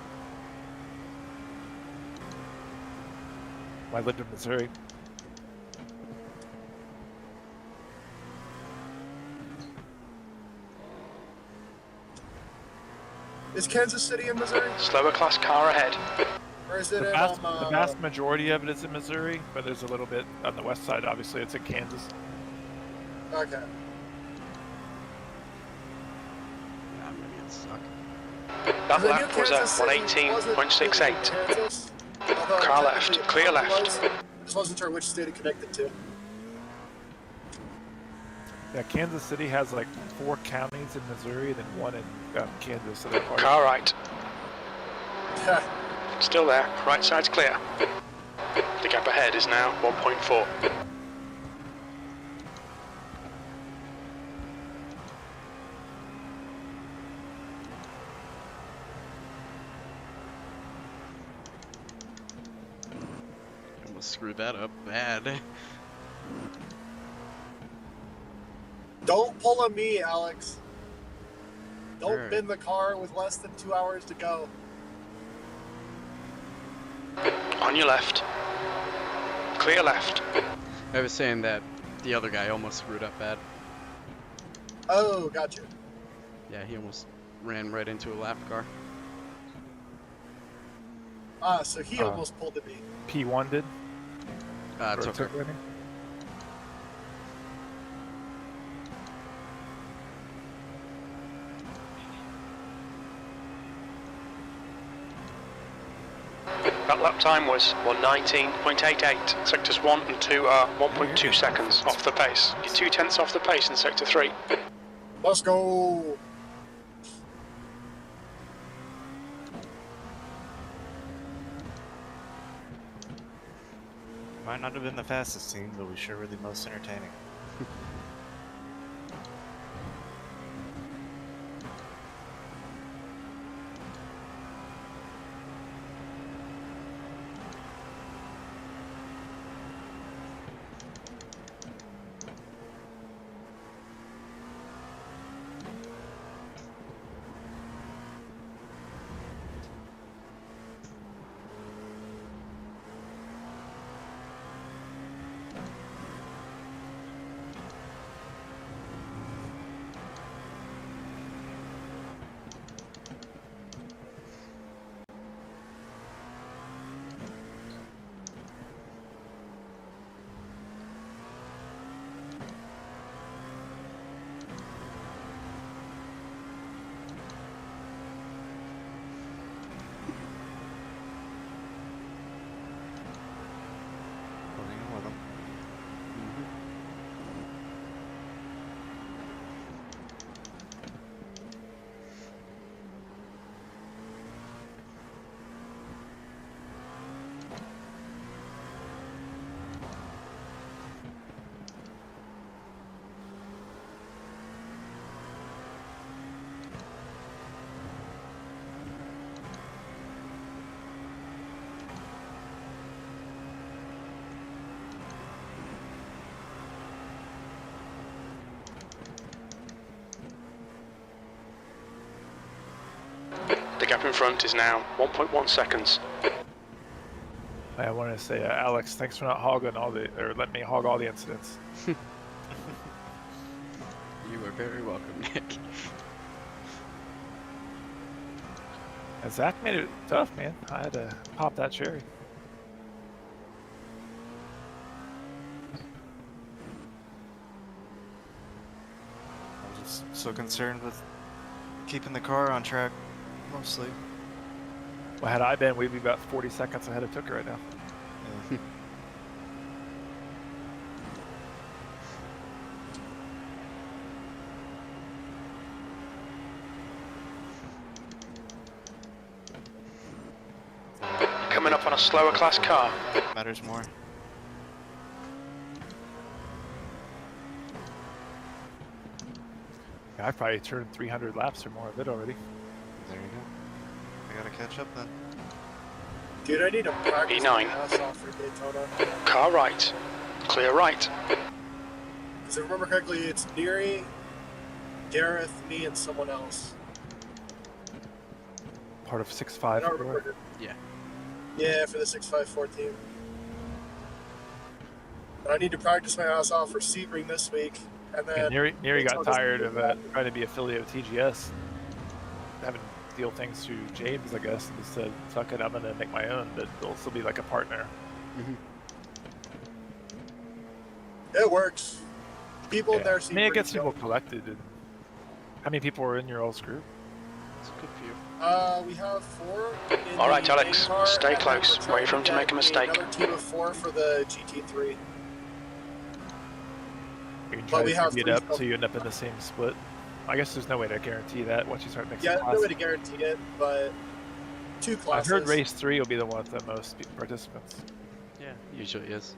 When I lived in Missouri. Is Kansas City in Missouri? Slower class car ahead. Or is it The in, vast majority of it is in Missouri, but there's a little bit on the west side. Obviously, it's in Kansas. okay. I'm gonna get stuck. That I knew lap was at Kansas City wasn't 118.68. in Kansas, although Car left, technically it clear probably left. was. I just wasn't sure which state it connected to. Yeah, Kansas City has like 4 counties in Missouri, and then 1 in Kansas. So they're part of- Car right. Yeah. Still there. Right side's clear. The gap ahead is now 1.4. Almost screwed that up bad. Don't pull a me, Alex. Don't Alright. bin the car with less than 2 hours to go. On your left. Clear left. I was saying that The other guy almost screwed up bad. Oh, gotcha. Yeah, he almost ran right into a lap car. Ah, so he almost pulled me. P1 did? Or Took her. I mean? That lap time was 1:19.88. Sectors 1 and 2 are 1.2 seconds off the pace. You're 2/10 off the pace in Sector 3. Let's go. Might not have been the fastest team, but we sure were the most entertaining. The gap in front is now 1.1 seconds. I wanted to say, Alex, thanks for not hogging or letting me hog all the incidents. You are very welcome, Nick. And Zach made it tough, man. I had to pop that cherry. I'm just so concerned with keeping the car on track, mostly. Well, had I been, we'd be about 40 seconds ahead of Tucker right now. Yeah. Coming up on a slower class car. Matters more. Yeah, I've probably turned 300 laps or more of it already. There you go. I gotta catch up then. Dude, I need to practice E9. my ass off for Daytona. Car right. Clear right. Because I remember correctly, it's Neary, Gareth, me, and someone else. Part of 6.5. I don't remember. Yeah. Yeah, for the 654 team. But I need to practice my ass off for Sebring this week. And then Neary got Daytona's tired of the trying to be affiliate with TGS. Having to deal things through James, I guess. And he said, fuck it, I'm going to make my own, but they'll still be like a partner. It works. People in there I seem mean, it pretty gets people chill. collected. And how many people were in your all's group? It's a good few. We have 4. In All right, the Alex, main car, stay and then close. we're trying Wait for him to get make a mistake. Another team of 4 for the GT3. You can But try we to have divvy it 3 up still. so you end up in the same split. I guess there's no way to guarantee that once you start mixing Yeah, no classes. way to guarantee it, but 2 I've classes. heard race 3 will be the one with the most participants. Yeah, usually is.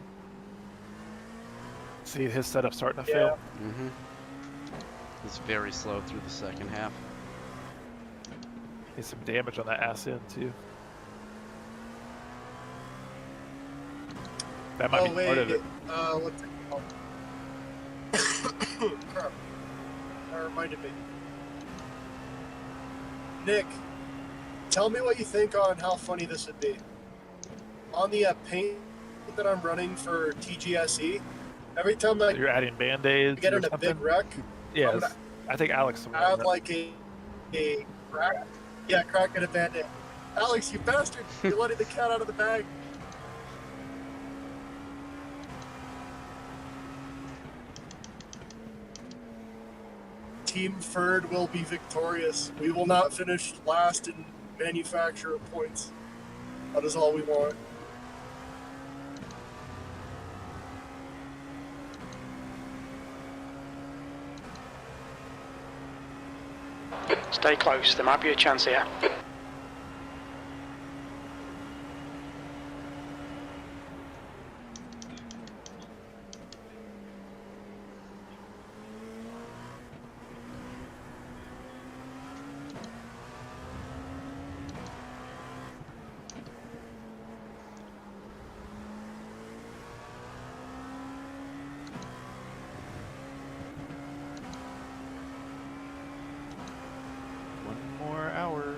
See his setup starting to Yeah. fail. Mm-hmm. It's very slow through the second half. Get some damage on that ass end too. That might Oh be wait, part of it. what's it called? Crap. That reminded me. Nick, tell me what you think on how funny this would be. On the paint that I'm running for TGSE, Every time I You're adding band-aids get or in a something? big wreck, Yes. I'm gonna I think Alex will add win. like a crack. Yeah, crack and a band-aid. Alex, you bastard! You're letting the cat out of the bag. Team Ferd will be victorious. We will not finish last in manufacturer points. That is all we want. Stay close, there might be a chance here. One more hour.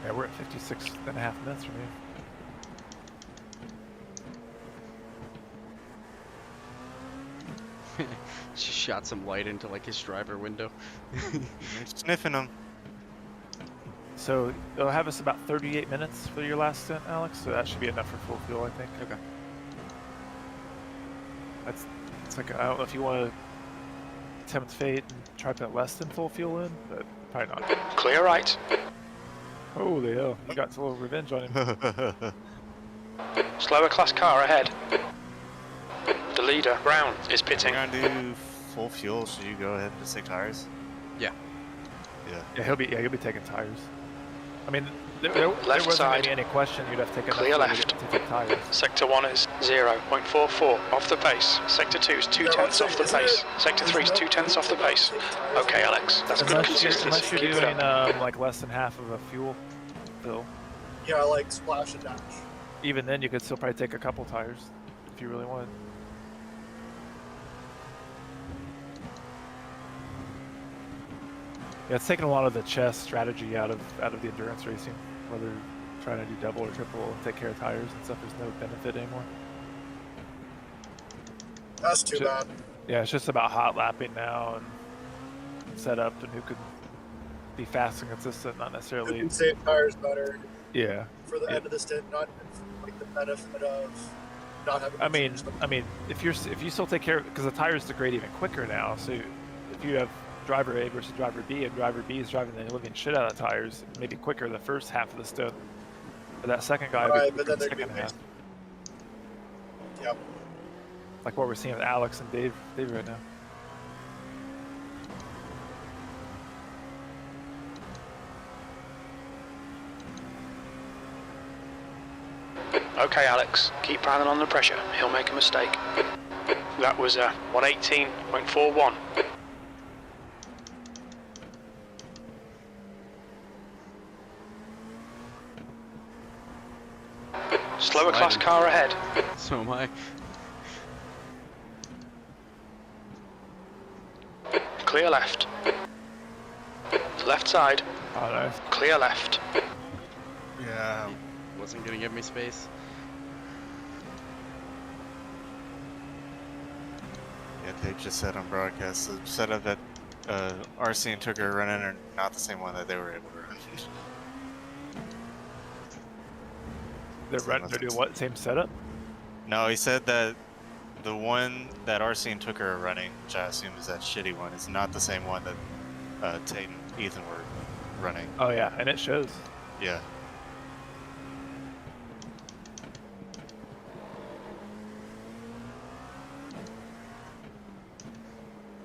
Yeah, we're at 56.5 minutes from here. Just shot some light into like his driver window. You're sniffing them. So it'll have us about 38 minutes for your last stint, Alex. So that should be enough for full fuel, I think. Okay. It's like, I don't know if you want to tempt fate and try to put less than full fuel in, but probably not. Clear right. Holy hell, you got a little revenge on him. Slower class car ahead. The leader, Brown, is pitting. You're gonna do full fuel, should you go ahead and just take tires? Yeah. Yeah. Yeah, he'll be taking tires. I mean, there Left wasn't side. gonna be any question you'd have taken Clear enough left. to take tires. Sector 1 is 0.44 off the pace. Sector 2 is 2/10 off the pace. Sector 3 is 2/10 off the pace. Okay, Alex, that's good Unless consistency. you're Keep it doing up. like less than half of a fuel fill. Yeah, like splash and dash. Even then, you could still probably take a couple tires if you really wanted. Yeah, it's taking a lot of the chess strategy out of the endurance racing, whether trying to do double or triple and take care of tires and stuff. There's no benefit anymore. That's too bad. Yeah, it's just about hot lapping now and setup and who could be fast and consistent, not Who necessarily. can save tires better Yeah. for the end of the stint, not like the benefit of not having. I mean, if you still take care of, because the tires degrade even quicker now. So if you have driver A versus driver B, and driver B is driving the living shit out of the tires, maybe quicker the first half of the stint. But that second guy, Right, would be but then the they'd be second half. Yep. Like what we're seeing with Alex and Dave right now. Okay, Alex, keep piling on the pressure. He'll make a mistake. That was 118.41. Slower class car ahead. So am I. Clear left. Left side. Oh, nice. Clear left. Yeah. Wasn't gonna give me space. Yeah, they just said on broadcast the setup that RC and Tucker are running are not the same one that they were able to run. They're doing what? Same setup? No, he said that the one that RC and Tucker are running, which I assume is that shitty one, is not the same one that Tate and Ethan were running. Oh yeah, and it shows. Yeah.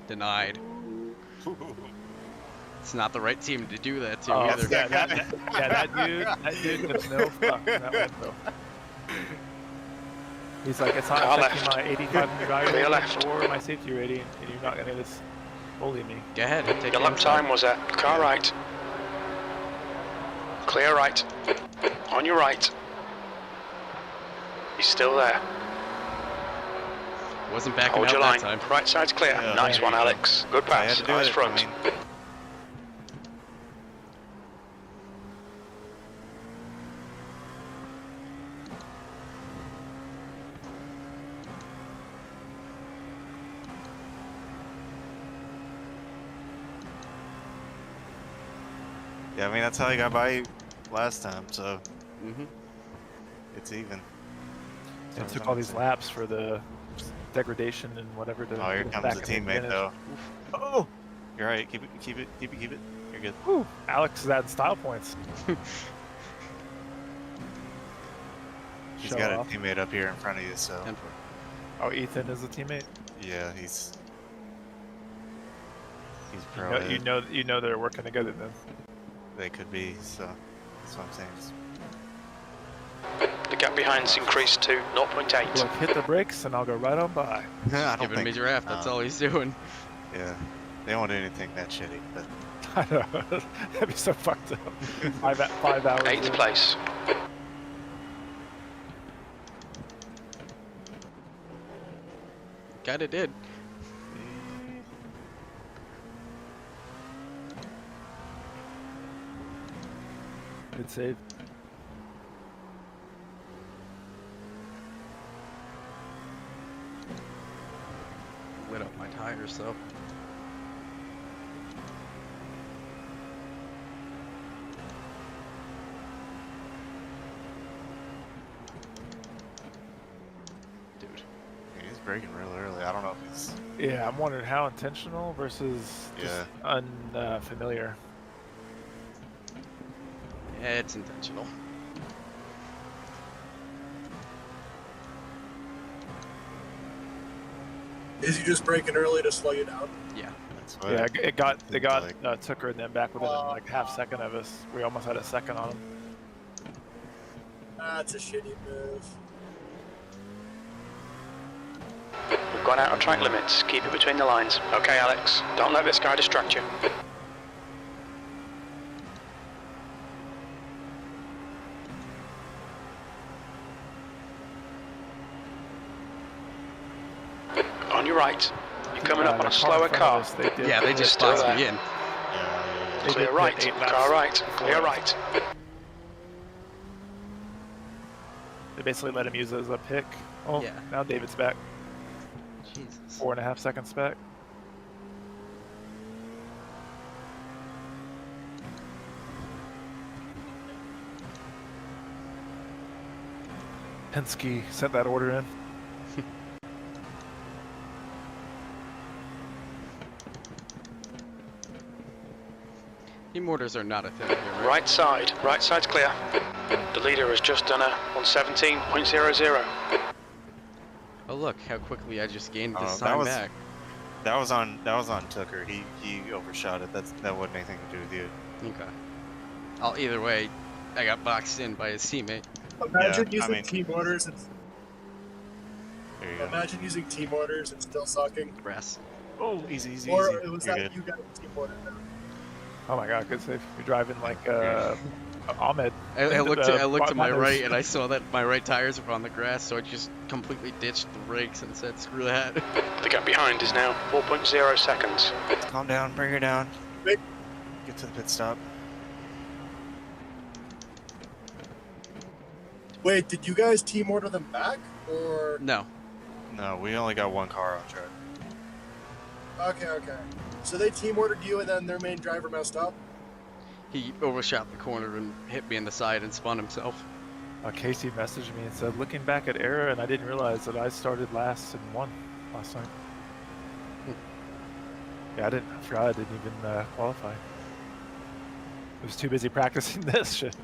Denied. It's not the right team to do that to Oh, either. yeah, that dude gives no fuck in that window. He's like, it's not Car affecting left. my 85 driver Clear rating left. or my safety rating, and you're not gonna just bully me. Go ahead, take Your it lap inside. time was car right. Clear right. On your right. He's still there. Wasn't backing Hold out your that line. time. Right side's clear. Yeah, Nice there one, you go. Alex. Good I had pass. to do Nice it. front. I mean, Yeah, I mean, that's how he got by last time, so Mm-hmm. it's even. It took all these laps for the degradation and whatever to Oh, here get comes back the in the teammate, advantage. though. Oh! You're right. Keep it. You're good. Whew. Alex is adding style points. He's Show got off. a teammate up here in front of you, so 10-4. Oh, Ethan is a teammate? yeah, he's You pro. know, you know they're working together then. They could be, so that's what I'm saying. The gap behind's increased to 0.8. Look, hit the brakes and I'll go right on by. I don't Giving think. Major F, that's all he's doing. Yeah, they won't do anything that shitty, but I know. That'd be so fucked up. 5 hours. 8th in. place. Kinda did. Good save. Lit up my tires, though. Dude. he's braking real early. I don't know if he's. Yeah, I'm wondering how intentional versus just unfamiliar. Yeah, it's intentional. Is he just braking early to slow you down? Yeah. That's what Yeah, it got like- Tucker and then back within like half second of us. We almost had a second on him. That's a shitty move. We've gone out of track limits. Keep it between the lines. Okay, Alex. Don't let this guy distract you. On your right. You're coming up on a slower car. Yeah, they just Still boxed there. me in. They Clear did right. hit 8 laps Car right. before Clear us. right. They basically let him use it as a pick. Oh, Yeah. now David's back. Jesus. 4.5 seconds back. Penske sent that order in. Team orders are not a thing here, right? Right side. Right side's clear. The leader has just done a 117.00. Oh look, how quickly I just gained Oh, this that time was- back. That was on Tucker. He overshot it. That wasn't anything to do with you. Okay. Either way, I got boxed in by his teammate. Imagine I using mean- team orders and There you go. imagine using team orders and still sucking. Brass. Oh, easy. Or easy. it was You're that good. you got a team order. Oh my god, good save. You're driving like Ahmed. I looked to my Miners. right and I saw that my right tires were on the grass, so I just completely ditched the brakes and said, screw that. The gap behind is now 4.0 seconds. Calm down. Bring her down. Wait. Get to the pit stop. Wait, did you guys team order them back? Or No. No, we only got one car on track. okay. So they team ordered you and then their main driver messed up? He overshot the corner and hit me in the side and spun himself. Casey messaged me and said, looking back at era, and I didn't realize that I started last and won last night. Yeah, I forgot I didn't even qualify. I was too busy practicing this shit.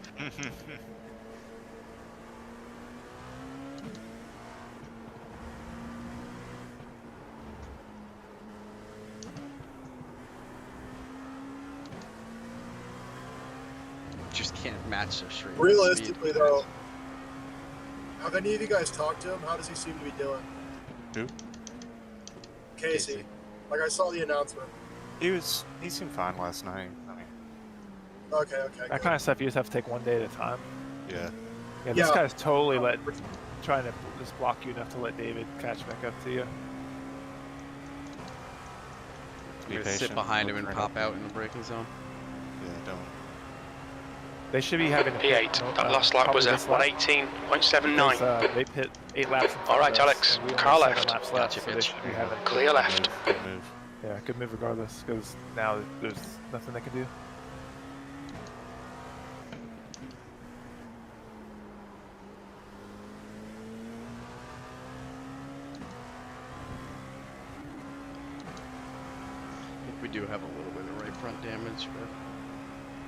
Just can't match their straight Realistically, speed. though, have any of you guys talked to him? How does he seem to be doing? Who? Casey. Like, I saw the announcement. He seemed fine last night. I mean, Okay. That good. kind of stuff you just have to take one day at a time. yeah. Yeah, this Yeah. guy's totally trying to just block you enough to let David catch back up to you. I'm Be gonna sit patient, behind him look and right pop up. out in the braking zone. Yeah, don't. They should be having a P8. pit, That last lap was probably at this lap, 118.79. because, they pit 8 laps. in front All right, of us, Alex, and we only car have 7 left. laps left, Gotcha, so they bitch. should be having. Clear left. Good move. Yeah, good move regardless, because now there's nothing they can do. We do have a little bit of right front damage, but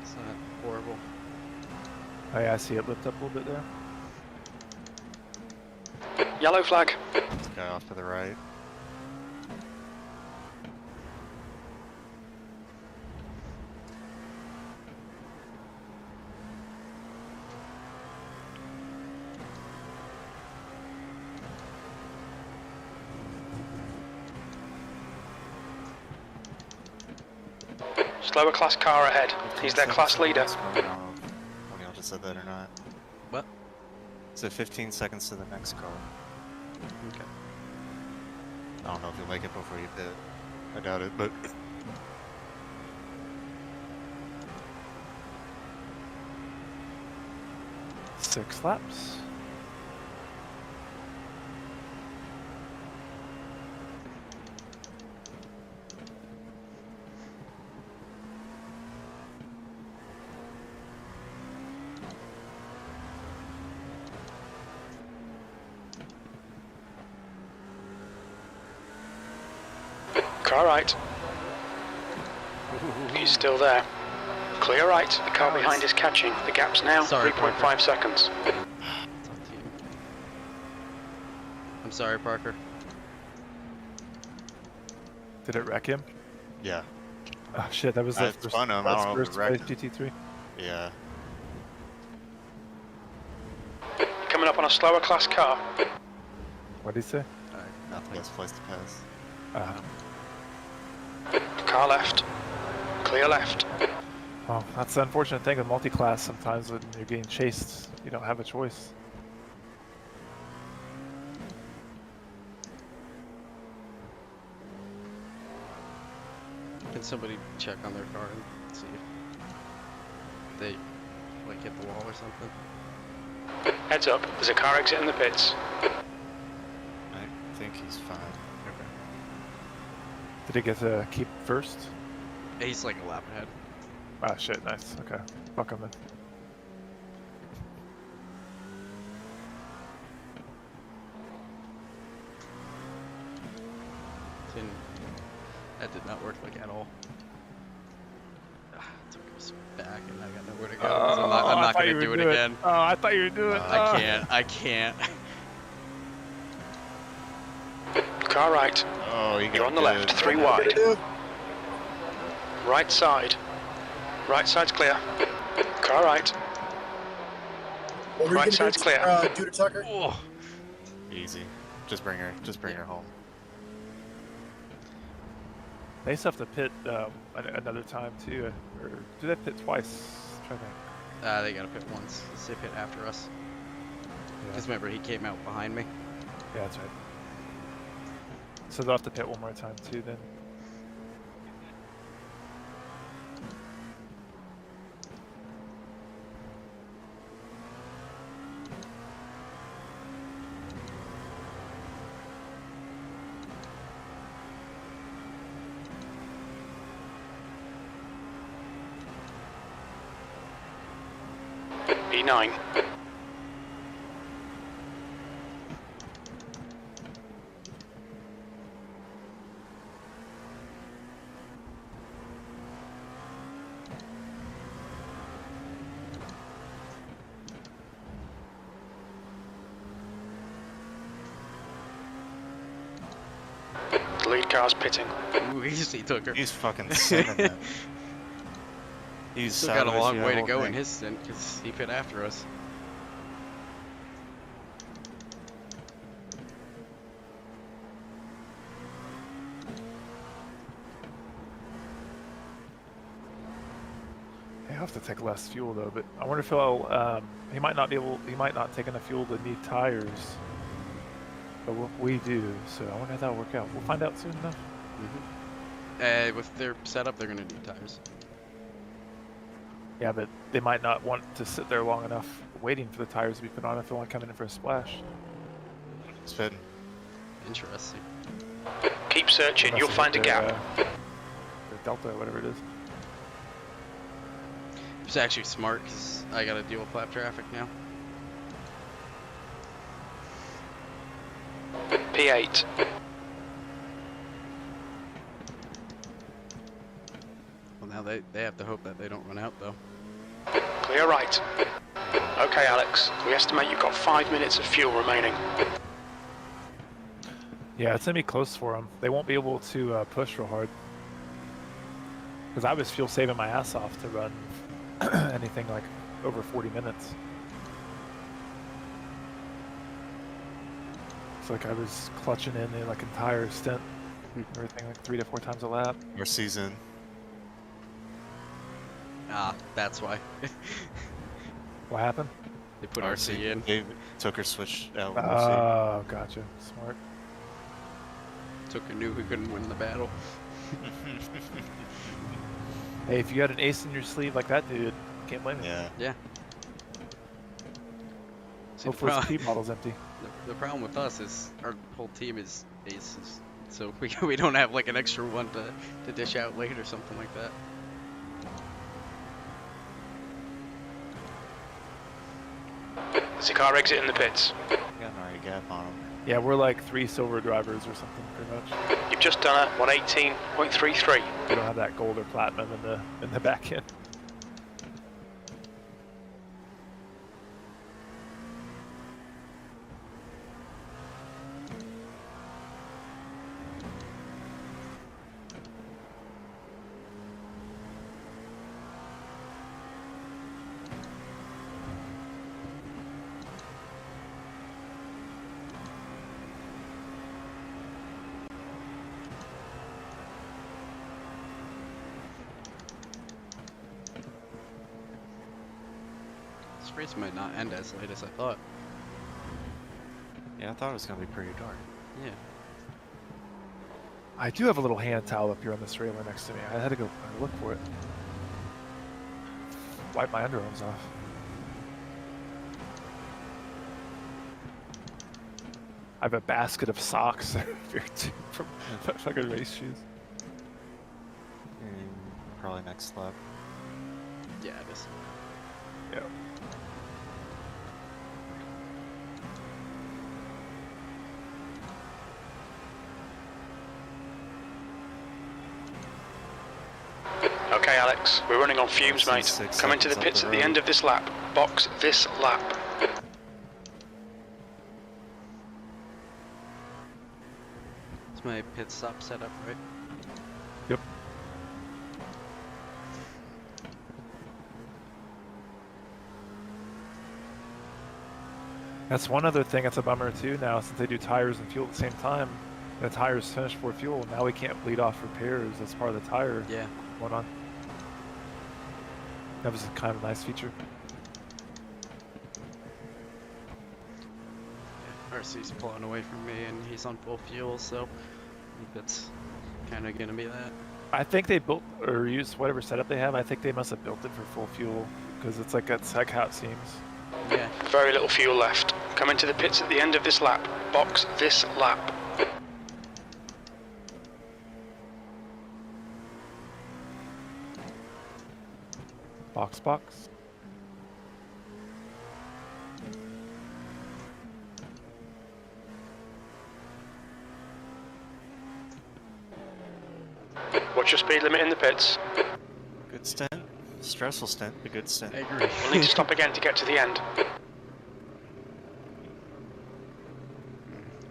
it's not horrible. Oh yeah, I see it lift up a little bit there. Yellow flag. This guy off to the right. Slower class car ahead. He's their class leader. I don't know if y'all just said that or not. What? So 15 seconds to the next car. Okay. I don't know if you'll make it before you pit. I doubt it, but... Six laps. Car right. He's still there. Clear right. The car behind is catching. The gap's now Sorry, 3.5 seconds. It's on team. I'm sorry, Parker. Did it wreck him? Yeah. Oh shit, that was the It's first, fun, I that's don't know if first it wrecked place GT3. Yeah. Coming up on a slower class car. What did he say? Alright, Nothing. Best place to pass. Car left. Clear left. Well, that's the unfortunate thing with multi-class. Sometimes when you're getting chased, you don't have a choice. Can somebody check on their car and see if they like hit the wall or something? Heads up. There's a car exiting the pits. I think he's fine. Okay. Did he get to keep first? He's like a lap ahead. Ah shit, nice. Okay. Fuck him then. That did not work like at all. Took us back and I got nowhere to go. I'm not gonna do it again. Oh, I thought you were doing it. I can't. Car right. Oh, You're on the left. 3 wide. Right side. Right side's clear. Car right. What were you Right gonna side's clear. do to Tucker? Oh. Easy. Just bring her home. They still have to pit another time too, or do they pit twice? I'm trying to think. They gotta pit once. They pit after us. Yeah. Because remember, he came out behind me. Yeah, that's right. So they'll have to pit one more time too then. E9. The lead car's pitting. Ooh, easy took her. He's fucking sending it. He's Still got a long way to the go whole in thing. his stint because he pit after us. He'll have to take less fuel though, but I wonder if he'll. He might not be able. He might not take enough fuel to need tires. But we do, so I wonder how that'll work out. We'll find out soon enough. With their setup, they're gonna need tires. Yeah, but they might not want to sit there long enough waiting for the tires to be put on if they want to come in for a splash. It's fitting. Interesting. Keep searching. You'll find a gap. The Delta, whatever it is. It's actually smart because I gotta deal with lap traffic now. P8. now they have to hope that they don't run out, though. Clear right. Okay, Alex. We estimate you've got 5 minutes of fuel remaining. Yeah, it's gonna be close for them. They won't be able to push real hard. Because I was fuel saving my ass off to run anything like over 40 minutes. It's like I was clutching in the like entire stint, everything like 3 to 4 times a lap. Our season. Ah, that's why. What happened? They put RC in. They took her switch out. Oh, gotcha. Smart. Tucker knew he couldn't win the battle. Hey, if you had an ace in your sleeve like that dude, can't blame him. Yeah. Yeah. See, Hopefully his P model's empty. The problem with us is our whole team is aces, so we don't have like an extra one to dish out late or something like that. There's a car exiting the pits. Got an already gap on them. Yeah, we're like 3 silver drivers or something, pretty much. You've just done a 118.33. We don't have that gold or platinum in the back end. This race might not end as late as I thought. Yeah, I thought it was gonna be pretty dark. Yeah. I do have a little hand towel up here on this trailer next to me. I had to go look for it. Wipe my underarms off. I have a basket of socks here too from fucking race shoes. Probably next lap. Yeah, it is. Yeah. Okay, Alex, we're running on fumes, mate. 6 Come into the seconds pits up at the the end road. of this lap. Box this lap. Is my pit stop set up right? Yep. That's one other thing that's a bummer too now, since they do tires and fuel at the same time. The tires finish for fuel. Now we can't bleed off repairs. That's part of the tire Yeah. going on. That was kind of a nice feature. RC's pulling away from me and he's on full fuel, so I think that's kind of gonna be that. I think they built or used whatever setup they have. I think they must have built it for full fuel because it's like that's like how it seems. Yeah. Very little fuel left. Come into the pits at the end of this lap. Box this lap. Box. What's your speed limit in the pits? Good stint. Stressful stint, but good stint. I agree. We'll need to stop again to get to the end.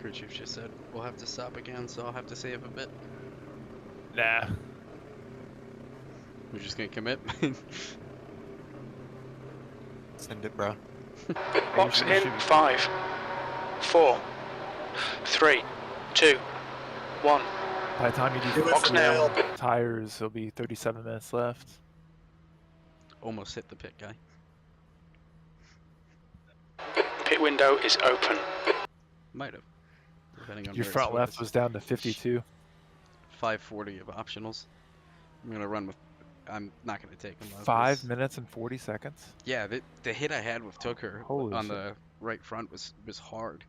Crew chief just said we'll have to stop again, so I'll have to save a bit. Nah. We're just gonna commit. Send it, bro. Box in 5, 4, 3, 2, 1. By the time you do Box now. tires, there'll be 37 minutes left. Almost hit the pit guy. Pit window is open. Might have. Depending on Your where front it's left focused. was down to 52. 540 of optionals. I'm gonna run with. I'm not gonna take them. 5 minutes and 40 seconds. Yeah, the hit I had with Tucker Holy on shit. the right front was hard.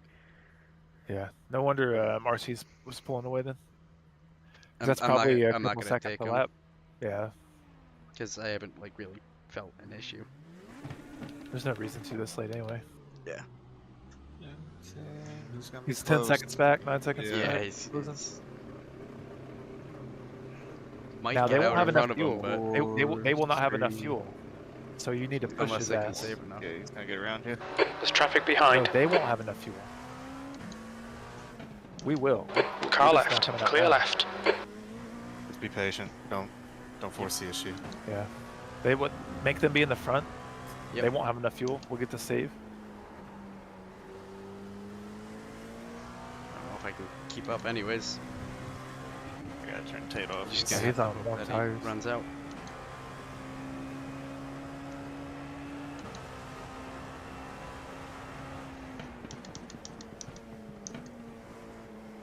Yeah. No wonder Marcy's was pulling away then. 'Cause I'm- that's I'm not probably gonna- a I'm not couple gonna seconds take per 'em. lap. Yeah. Because I haven't like really felt an issue. There's no reason to this late anyway. Yeah. He's 10 seconds back, 9 seconds Yeah. back. Yeah, he's might Now get they won't out have in enough front of fuel. him, but They will not have enough fuel. So you need to push unless his they can ass. save enough. Yeah, he's gonna get around you. There's traffic No, behind. they won't have enough fuel. We will. Car We're just not left. coming out Clear now. left. Just be patient. Don't force the issue. Yeah. They would make them be in the front. Yep. They won't have enough fuel. We'll get to save. I don't know if I can keep up anyways. I gotta turn Tate off. Just Yeah, gonna he's have on to hope warm that he tires. runs out.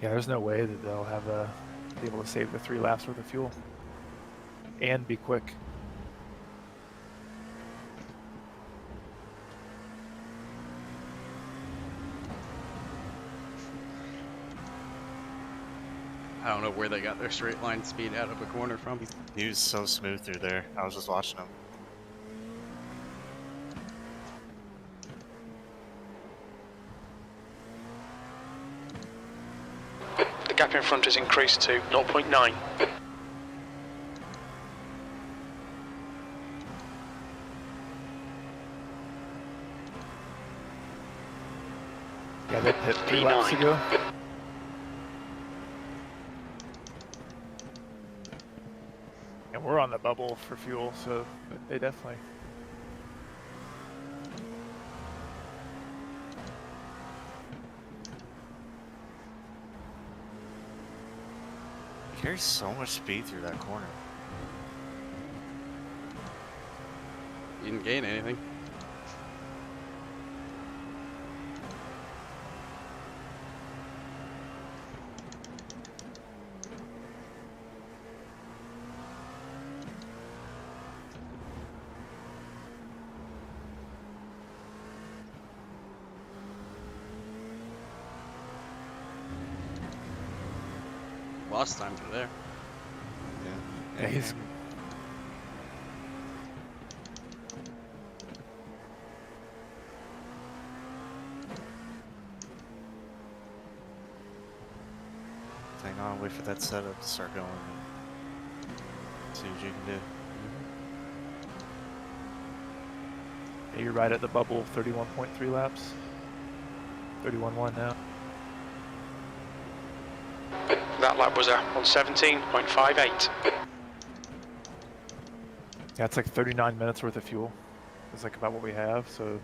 Yeah, there's no way that they'll have be able to save the 3 laps worth of fuel and be quick. I don't know where they got their straight line speed out of a corner from. He was so smooth through there. I was just watching him. The gap in front has increased to 0.9. Yeah, they hit 3 laps P9. ago. And we're on the bubble for fuel, so they definitely. He carries so much speed through that corner. You didn't gain anything. Lost time through there. Yeah, he's. Hang on, wait for that setup to start going. See what you can do. Yeah, you're right at the bubble, 31.3 laps. 31.1 now. That lap was on 17.58. Yeah, it's like 39 minutes worth of fuel. It's like about what we have. So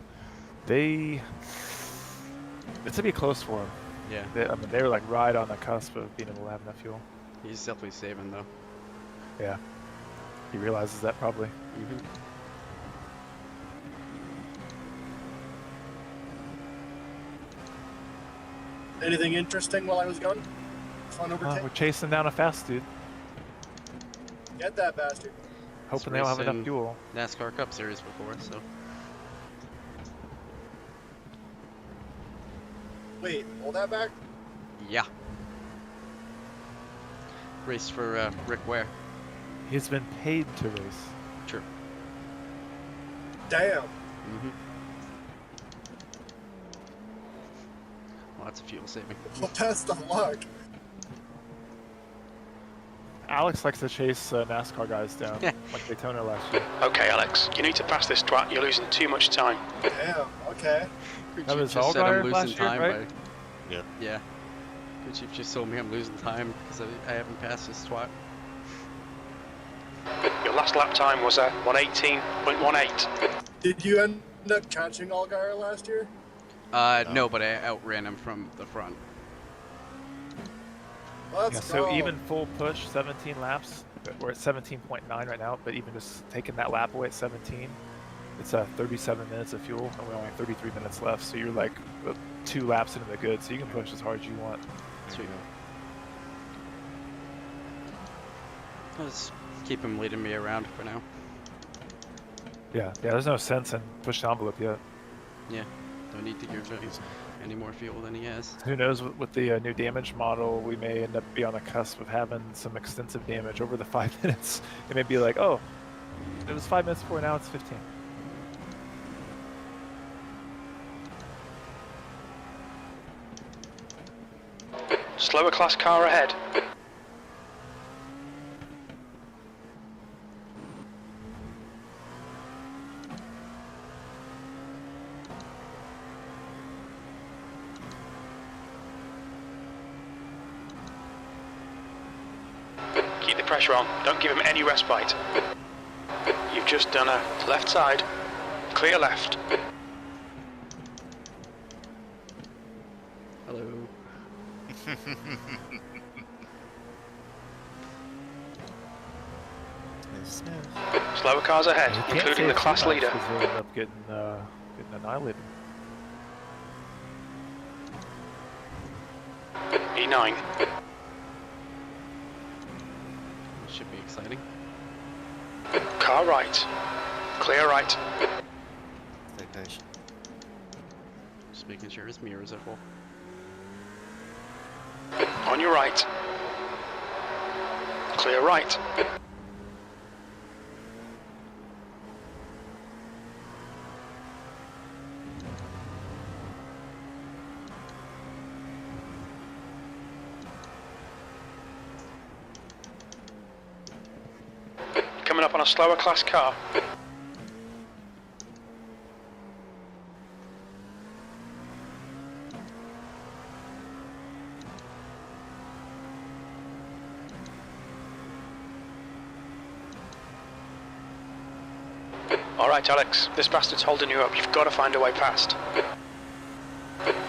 it's gonna be close for them. Yeah, I mean, they were like right on the cusp of being able to have enough fuel. he's definitely saving though. Yeah, he realizes that probably. Anything interesting while I was gone? Fun overtake? We're chasing down a fast dude, Get that bastard. hoping they'll have enough racing fuel. NASCAR Cup Series before, so Wait, hold that back? yeah. Race for Rick Ware. He's been paid to race. True. Damn. Lots of fuel saving. Well, best of luck. Alex likes to chase NASCAR guys down, like Daytona last year. Okay, Alex, you need to pass this twat. You're losing too much time. Damn, okay. That was just said I'm Allgaier losing last year, time right? by... Yep. Yeah. Good Chief just told me I'm losing time because I haven't passed this twat. Your last lap time was 118.18. Did you end up catching Allgaier last year? No, but I outran him from the front. Let's Yeah, go. so even full push, 17 laps. We're at 17.9 right now, but even just taking that lap away at 17, it's 37 minutes of fuel, and we only have 33 minutes left. So you're like 2 laps into the good, so you can push as hard as you want. Sweet. I'll just keep him leading me around for now. Yeah, there's no sense in push the envelope yet. Yeah, don't need to give him any more fuel than he has. Who knows, with the new damage model, we may end up be on the cusp of having some extensive damage over the 5 minutes. It may be like, oh, it was 5 minutes before, now it's 15. Slower class car ahead. Keep the pressure on. Don't give him any respite. You've just done a left side. Clear left. Hello. Slower cars ahead, You can't including the save class too much leader. 'cause they'll end up getting annihilated. E9. Should be exciting. Car right. Clear right. Stay patient. Just making sure his mirrors are full. On your right. Clear right. Coming up on a slower class car. Alright Alex, this bastard's holding you up. You've got to find a way past.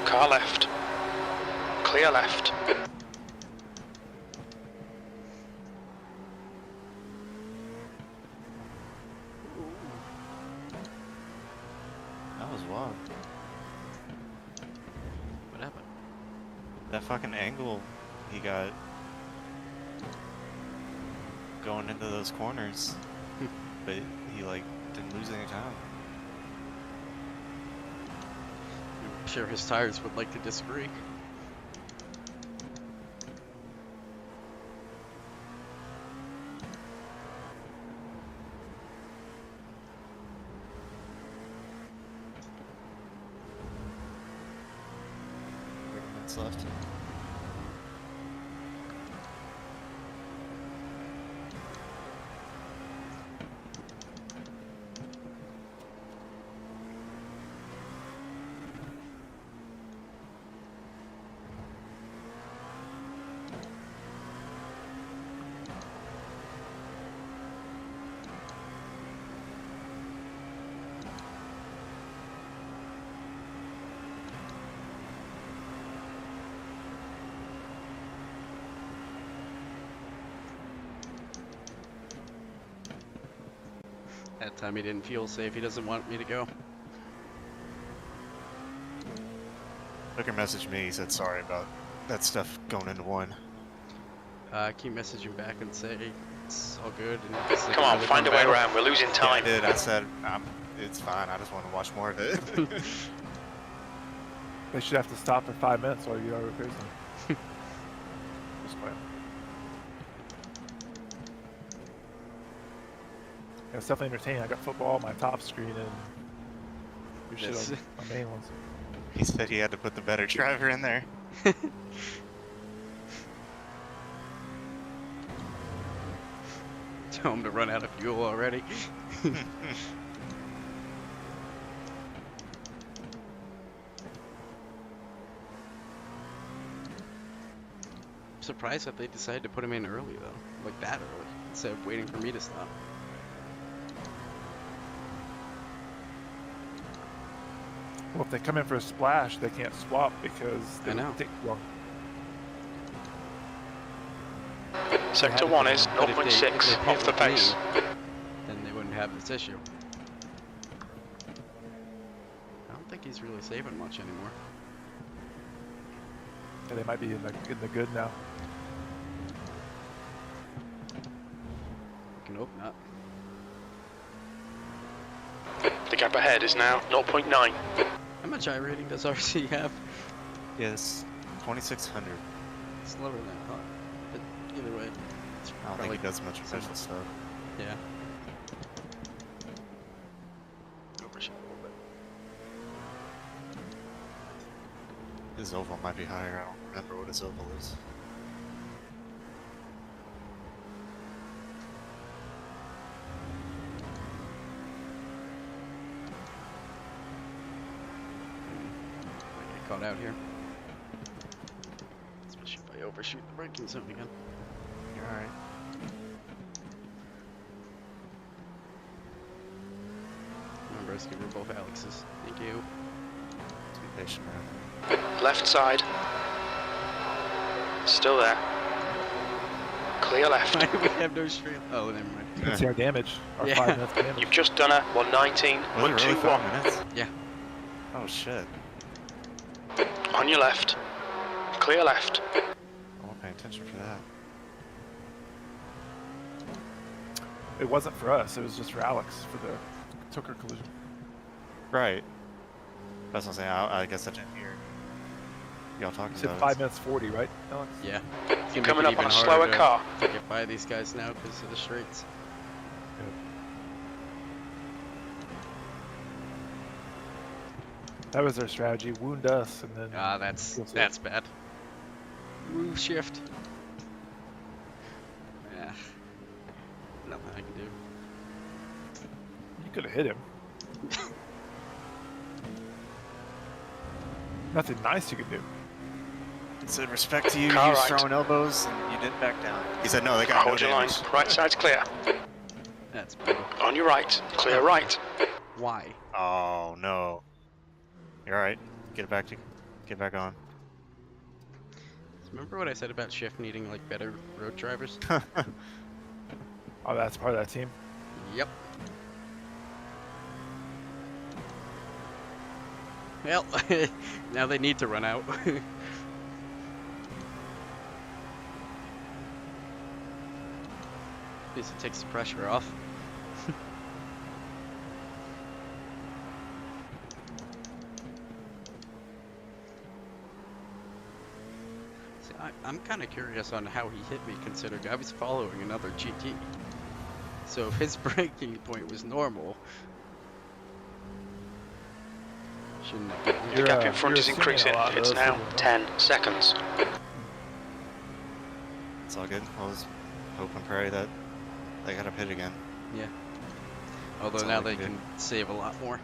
Car left. Clear left. That was wild. What happened? That fucking angle he got going into those corners, but he like didn't lose any time. I'm sure his tires would like to disagree. Minutes left. That time he didn't feel safe. He doesn't want me to go. Booker messaged me. He said sorry about that stuff going into one. Keep messaging back and say it's all good. And it's like Come on, another find a way battle. around. We're losing Yeah, I time. did. I said it's fine. I just want to watch more of it. They should have to stop for 5 minutes while you are repairing them. Just playing. Yeah, it's definitely entertaining. I got football on my top screen and your shit Yes. on my main ones. He said he had to put the better driver in there. Tell him to run out of fuel already. I'm surprised that they decided to put him in early though, like that early, instead of waiting for me to stop. Well, if they come in for a splash, they can't swap because they I know. take too long. Sector 1 is But if they 0.6 pit off the with me, pace. then they wouldn't have this issue. I don't think he's really saving much anymore. Yeah, they might be in the good now. I can hope not. The gap ahead is now 0.9. How much I rating does RC have? Yes, 2600. It's lower than I thought. But either way, it's I don't think probably he does much some- official stuff. Yeah. His oval might be higher. I don't remember what his oval is. Might get caught out here. Especially if I overshoot the braking zone again. You're alright. first, give her both Alex's. Thank you. Be patient, man. Left side. Still there. Clear left. Why do we have no straight? Oh, never mind. You can see our damage. Our Yeah. 5 minutes damage. You've just done a Was it really 119.21. 5 minutes? Yeah. Oh shit. On your left. Clear left. I won't pay attention for that. It wasn't for us. It was just for Alex for the Tucker collision. Right. That's what I'm saying. I guess I didn't hear y'all talking You said about 5 it. minutes 40, right, Alex? Yeah. You're coming up on a slower car. To get by these guys now because of the straights. That was their strategy. Wound us, and then. Ah, that's bad. Move shift. Yeah. Nothing I can do. You could have hit him. Nothing nice you could do. He said respect to you, Car he was right. throwing elbows, and you didn't back down. He said no, they got Hold no your line. damage. Right side's clear. That's brutal. On your right. Clear right. Why? Oh no. You're alright. Get back on. Remember what I said about Shift needing like better road drivers? Oh, that's part of that team. Yep. Well, now they need to run out. At least it takes the pressure off. See, I'm kind of curious on how he hit me, considering I was following another GT. So if his braking point was normal, shouldn't have been. The gap in front you're is assuming increasing. a lot of It's those now people, huh? 10 seconds. It's all good. I was hoping and pray that they got a pit again. Yeah. Although That's all now we they can can save a lot more.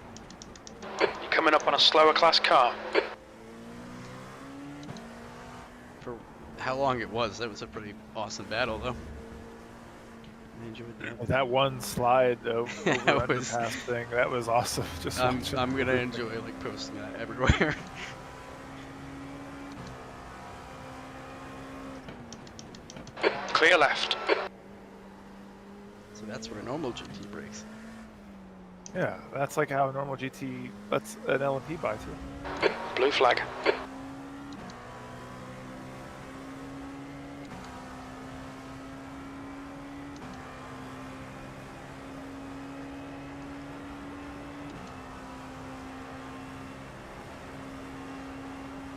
You're coming up on a slower class car. For how long it was, that was a pretty awesome battle, though. I enjoyed that. That one slide over That was- underpass thing, that was awesome. Just I'm watching gonna everything. enjoy like posting that everywhere. Clear left. So that's where a normal GT breaks. Yeah, that's like how a normal GT. That's an LMP buy too. Blue flag.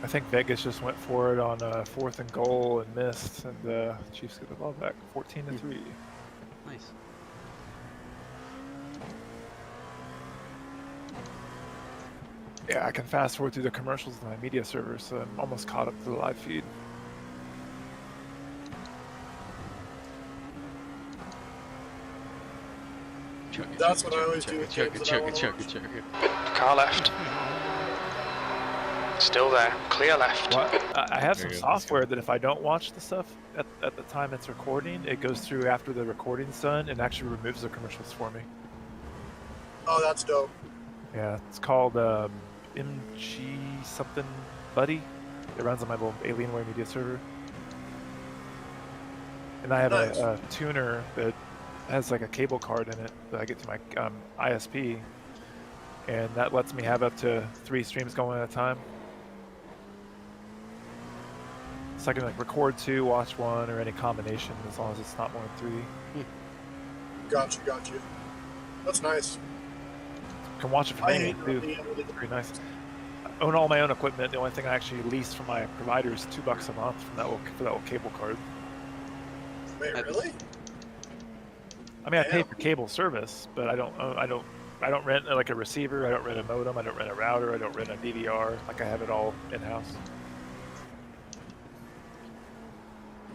I think Vegas just went for it on 4th and goal and missed, and Chiefs get the ball back, 14-3. Nice. Yeah, I can fast forward through the commercials in my media server, so I'm almost caught up to the live feed. Chug it, That's chug what it, I always chug do it, with chug games it, that I chug it, wanna chug it, watch. chug it. Car left. Still there. Clear left. Well, I have There some you go, let's go. software that if I don't watch the stuff at the time it's recording, it goes through after the recording's done and actually removes the commercials for me. Oh, that's dope. Yeah, it's called MG something Buddy. It runs on my little Alienware media server. And I have Nice. a tuner that has like a cable card in it that I get to my ISP, and that lets me have up to 3 streams going at a time. So I can like record 2, watch 1, or any combination as long as it's not more than 3. Gotcha. That's nice. Can watch it from I anywhere hate too. not being able to Very nice. I own all my own equipment. The only thing I actually lease from my provider is $2 a month from that little cable card. Wait, That's- really? I mean, I pay Damn. for cable service, but I don't rent like a receiver. I don't rent a modem. I don't rent a router. I don't rent a DVR. Like I have it all in house.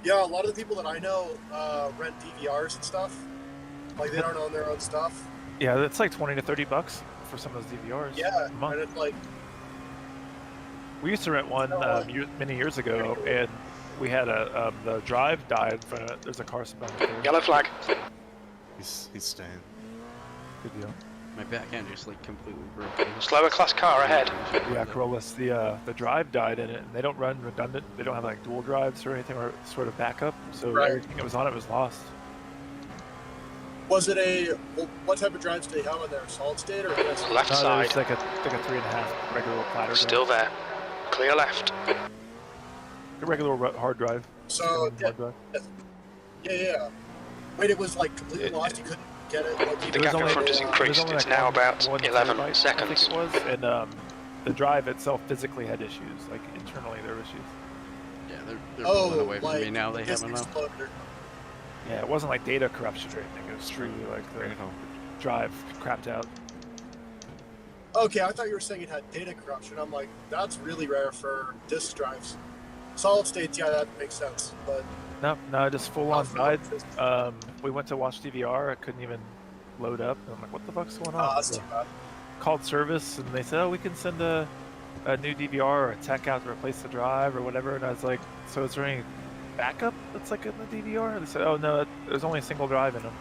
Yeah, a lot of the people that I know rent DVRs and stuff. Like they don't own their own stuff. Yeah, it's like $20 to $30 for some of those DVRs. Yeah, a month. and it's like We used to rent one many years ago, and we had the drive died in front of it. There's a car spun right there. Yellow flag. He's staying. Good deal. My back end just like completely broken. Slower class car ahead. Yeah, Corollas, the drive died in it, and they don't run redundant. They don't have like dual drives or anything or sort of backup. So Right. everything that was on it was lost. Was it what type of drives do they have on there? Solid state or just? Left No, side. it's like a 3.5 regular platter. Still drive. there. Clear left. A regular hard drive. So Hard drive. yeah. Wait, it was like completely lost. You couldn't get it. Like, The was gap in only- front has it was increased. only It's like now one about terabyte, 11 I seconds. think it was, and the drive itself physically had issues. Like internally, there were issues. Yeah, they're pulling away from like me now. They this have enough. exploded. Yeah, it wasn't like data corruption or anything. It was truly like the drive crapped out. Okay, I thought you were saying it had data corruption. I'm like, that's really rare for disk drives. Solid states, yeah, that makes sense. But No, just full on full died. on We went to watch DVR. I couldn't even load up. And I'm like, what the fuck's going on? that's too bad. Called service, and they said, oh, we can send a new DVR or a tech out to replace the drive or whatever. And I was like, so is there any backup that's like in the DVR? And they said, oh no, there's only a single drive in them.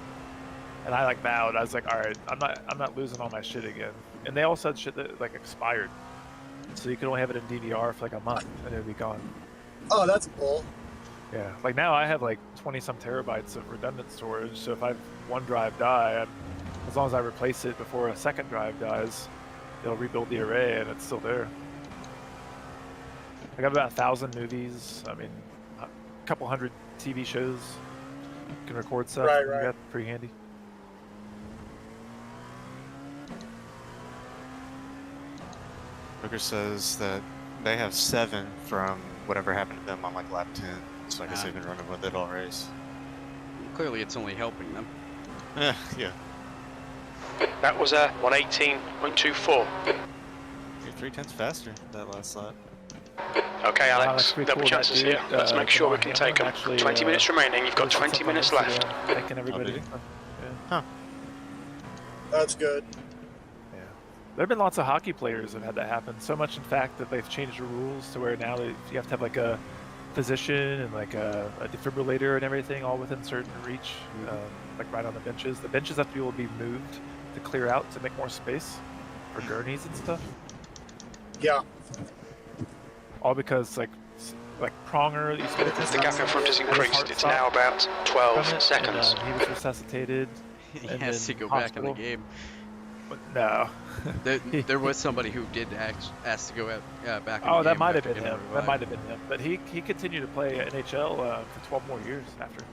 And I like bowed. I was like, all right, I'm not losing all my shit again. And they also had shit that like expired, so you could only have it in DVR for like a month, and it would be gone. Oh, that's bull. Yeah, like now I have like 20 some terabytes of redundant storage. So if I have one drive die, as long as I replace it before a second drive dies, it'll rebuild the array and it's still there. I got about 1,000 movies. I mean, a couple hundred TV shows. Can record stuff. Right, I right. got pretty handy. Booker says that they have 7 from whatever happened to them on like lap 10. So I guess they've been running with it all race. Clearly, it's only helping them. Yeah. That was a 118.24. You're 3/10 faster that last lap. Okay, Wow, Alex, that's pretty there'll be cool, that chances dude, here. Let's make sure we can Hamlin take them. actually, 20 minutes remaining. You've got posted 20 something minutes on left. Instagram thanking everybody. did he? Yeah. That's good. Yeah. There have been lots of hockey players that have had that happen. So much, in fact, that they've changed the rules to where now you have to have like a physician and like a defibrillator and everything all within certain reach, like right on the benches. The benches have to be able to be moved to clear out to make more space for gurneys and stuff. Yeah. All because like Pronger used to be The gap in front has increased. It's now about from 12 it, seconds. And, he was resuscitated. He And has to then go back in the hospital. game. But no. There was somebody who did ask to go back in the Oh, game. that might have after been getting him. That revived. might have been him. But he continued to play NHL for 12 more years after.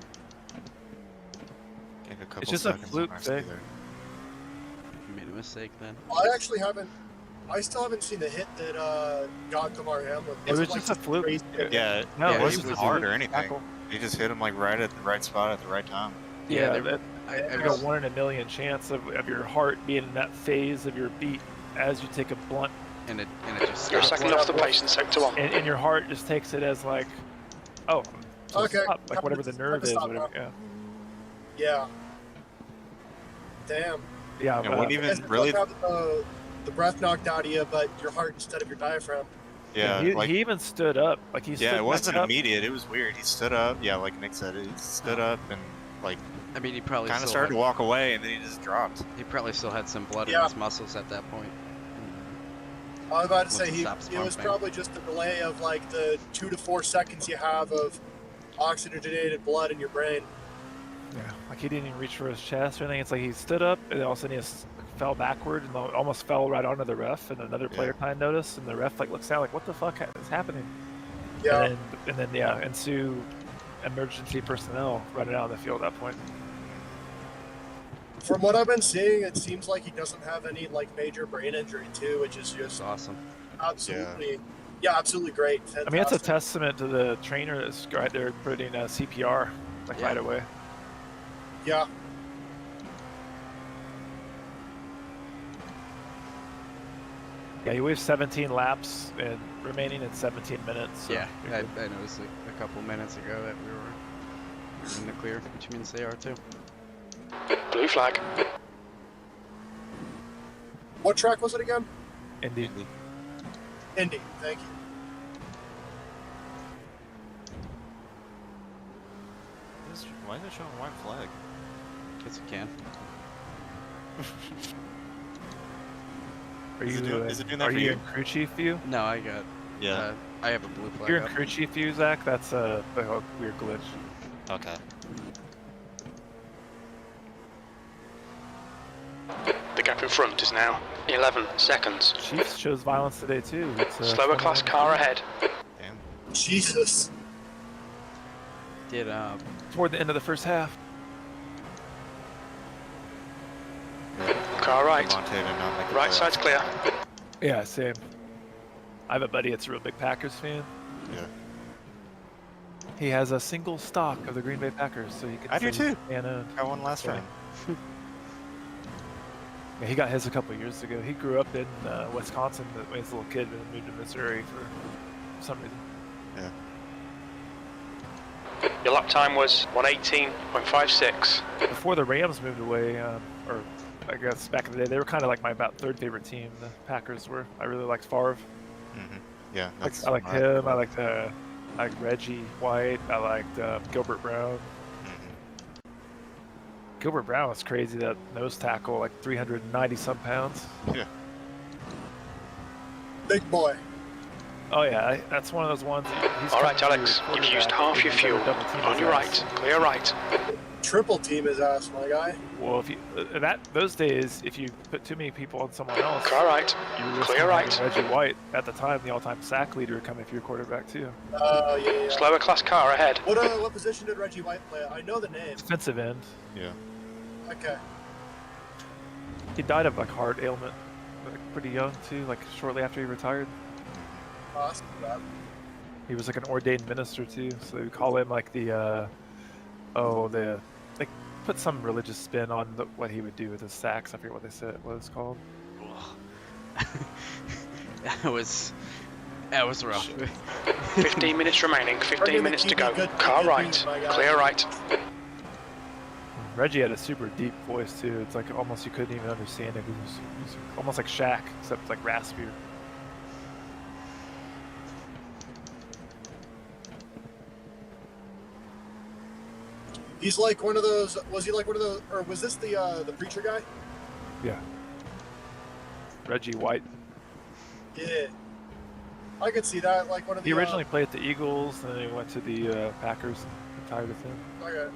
Gained a couple It's just a seconds on fluke our thing. speed there. You made a mistake then. I still haven't seen the hit that got Damar Hamlin. It was like just a fluke. crazy- Yeah, No, it he wasn't was hard a or anything. tackle. He just hit him like right at the right spot at the right time. Yeah, they- that, I you got 1 in a million chance of your heart being in that phase of your beat as you take a blunt, and it just You're a stopped. second off the pace in sector 1. and your heart just takes it as like, oh, so Okay. stop, like whatever the nerve is, Stop whatever. now. Yeah, Yeah. Damn. yeah. And but, what even really? Have the breath knocked out of you, but your heart instead of your diaphragm. Yeah, he, like he even stood up, like he. yeah, stood it wasn't back up. immediate. It was weird. He stood up. Yeah, like Nick said, he stood up and like I mean, he probably kind of still started to had, walk away, and then he just dropped. he probably still had some blood in Yeah. his muscles at that point. I was about to Once say it it stops was pumping. probably just a delay of like the 2 to 4 seconds you have of oxygenated blood in your brain. Yeah, like he didn't even reach for his chest or anything. It's like he stood up and all of a sudden he just fell backward and almost fell right onto the ref. And another player kind of noticed, and the ref like looks down like, "What the fuck is happening?" Yeah. And then ensue emergency personnel running out on the field at that point. From what I've been seeing, it seems like he doesn't have any like major brain injury too, which is It's just awesome. absolutely, yeah, absolutely great. Fantastic. I mean, it's a testament to the trainer that's right there putting CPR like Yeah. right away. Yeah. Yeah, he waived 17 laps and remaining in 17 minutes. So Yeah, you're I good. noticed a couple minutes ago that we were in the clear, which means they are too. Blue flag. What track was it again? Indeed. Indy. Thank you. Why is it showing a white flag? Because you can. Are Is it you doing- is it doing that are for you you? in crew chief view? No, I got. Yeah. I have a blue If flag you're in up. crew chief view, Zach, that's a weird glitch. Okay. The gap in front is now 11 seconds. Chiefs shows violence today too. It's, Slower class 21. car ahead. Damn. Jesus. Did Toward the end of the first half. Car right. Devontae did not make the Right playoffs. side's clear. Yeah, same. I have a buddy that's a real big Packers fan. Yeah. He has a single stock of the Green Bay Packers, so he can. I do too. And I won last Yeah. round. yeah, he got his a couple of years ago. He grew up in Wisconsin when he was a little kid, and moved to Missouri for some reason. Yeah. Your lap time was 1:18.56. Before the Rams moved away, or I guess back in the day, they were kind of like my about third favorite team. The Packers were. I really liked Favre. Mm-hmm. Yeah. I liked him. I liked Reggie White. I liked Gilbert Brown. Mhm. Gilbert Brown was crazy. That nose tackle, like 390 some pounds. Yeah. Big boy. Oh yeah, that's one of those ones. He's All right, coming Alex, through you've used quarterback, half your you better fuel. double team On his your ass. right, clear right. Triple team his ass, my guy. Well, if you those days, if you put too many people on someone else, Car right. you were risking Clear right. having Reggie White at the time, the all-time sack leader, coming for your quarterback too. Yeah. Slower class car ahead. What position did Reggie White play? I know the name. Defensive end. Yeah. Okay. He died of like heart ailment, like, pretty young too, like shortly after he retired. Awesome. He was like an ordained minister too, so they would call him like they put some religious spin on what he would do with his sacks. I forget what they said. What it's called. that was rough. 15 minutes remaining, 15 minutes to go. Car right, clear right. Reggie had a super deep voice too. It's like almost you couldn't even understand it. He was almost like Shaq, except like raspier. He's like one of those. Was he like one of those, or was this the preacher guy? Yeah. Reggie White. Yeah. I could see that, like one of the. He originally played at the Eagles, and then he went to the Packers and retired with them. Okay.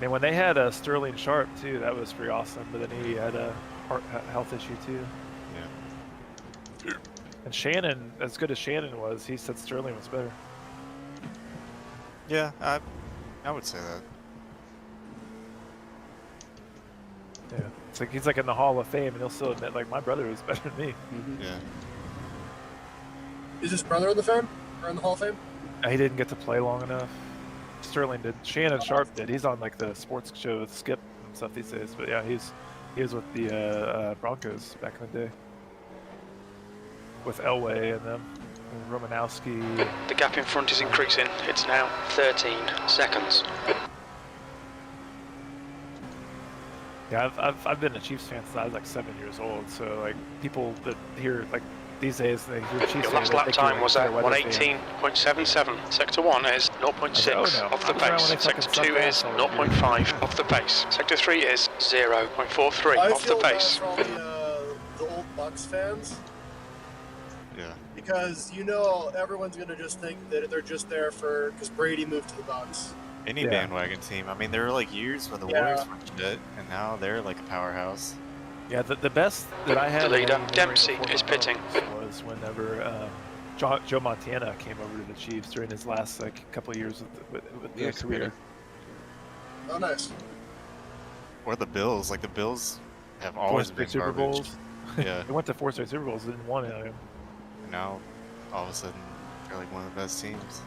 And when they had Sterling Sharp too, that was pretty awesome. But then he had a health issue too. Yeah. And Shannon, as good as Shannon was, he said Sterling was better. Yeah, I would say that. Yeah. It's like he's like in the Hall of Fame, and he'll still admit like my brother was better than me. Yeah. Is his brother in the Fame or in the Hall of Fame? He didn't get to play long enough. Sterling did. Shannon Sharp did. He's on like the sports show with Skip and stuff these days. But yeah, he was with the Broncos back in the day. With Elway and them, and Romanowski. The gap in front is increasing. It's now 13 seconds. Yeah, I've been a Chiefs fan since I was like 7 years old. So like people that hear like these days they hear Chiefs. Your last lap time was at 1:18.77. Sector 1 is 0.6 off the pace. Sector 2 is 0.5 off the pace. Sector 3 is 0.43 off the pace. For all the old Bucks fans. Yeah. Because everyone's gonna just think that they're just there because Brady moved to the Bucks. Any bandwagon team. I mean, there were like years when the Warriors were shit, and now they're like a powerhouse. Yeah, the best that I had. The leader, when Dempsey, before is pitting. Was whenever Joe Montana came over to the Chiefs during his last like couple of years with their career. Oh, nice. Or the Bills. Like the Bills have always been Super garbage. Bowls. Yeah. They went to 4 straight Super Bowls, didn't win any of them. And now, all of a sudden, they're like one of the best teams.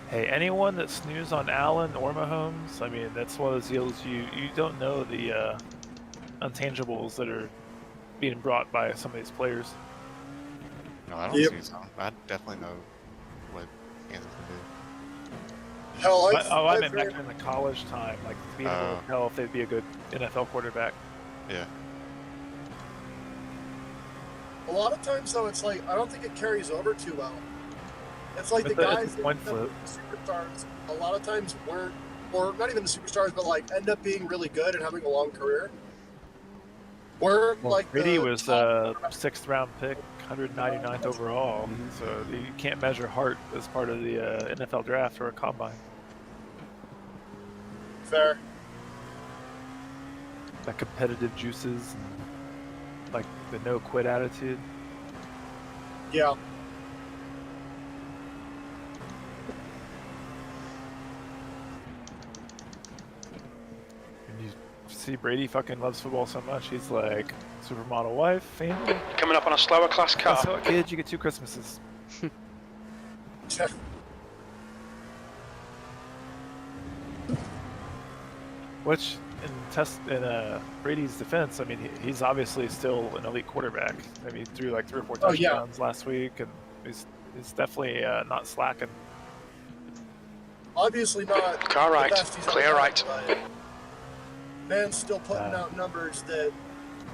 Hey, anyone that snoozes on Allen or Mahomes, I mean, that's one of those deals you don't know the intangibles that are being brought by some of these players. No, I don't see so. I definitely know what Kansas can do. Hell, I meant back in the college time, like being able to tell if they'd be a good NFL quarterback. Yeah. A lot of times, though, it's like I don't think it carries over too well. It's like the guys that end up superstars a lot of times weren't, or not even the superstars, but like end up being really good and having a long career. We're Well, like Brady the was top- a 6th round pick, 199th overall, so you can't measure heart as part of the NFL draft or a combine. fair. That competitive juices, and, like the no quit attitude. Yeah. And you see Brady fucking loves football so much, he's like, supermodel wife, family. Coming up on a slower class car. So, kids, you get 2 Christmases. Which, in Brady's defense, I mean, he's obviously still an elite quarterback. I mean, he threw like 3 or 4 Oh, yeah. touchdowns last week, and he's definitely not slacking. Obviously not. Car the right, best he's clear ever right. had, but man's still putting out numbers that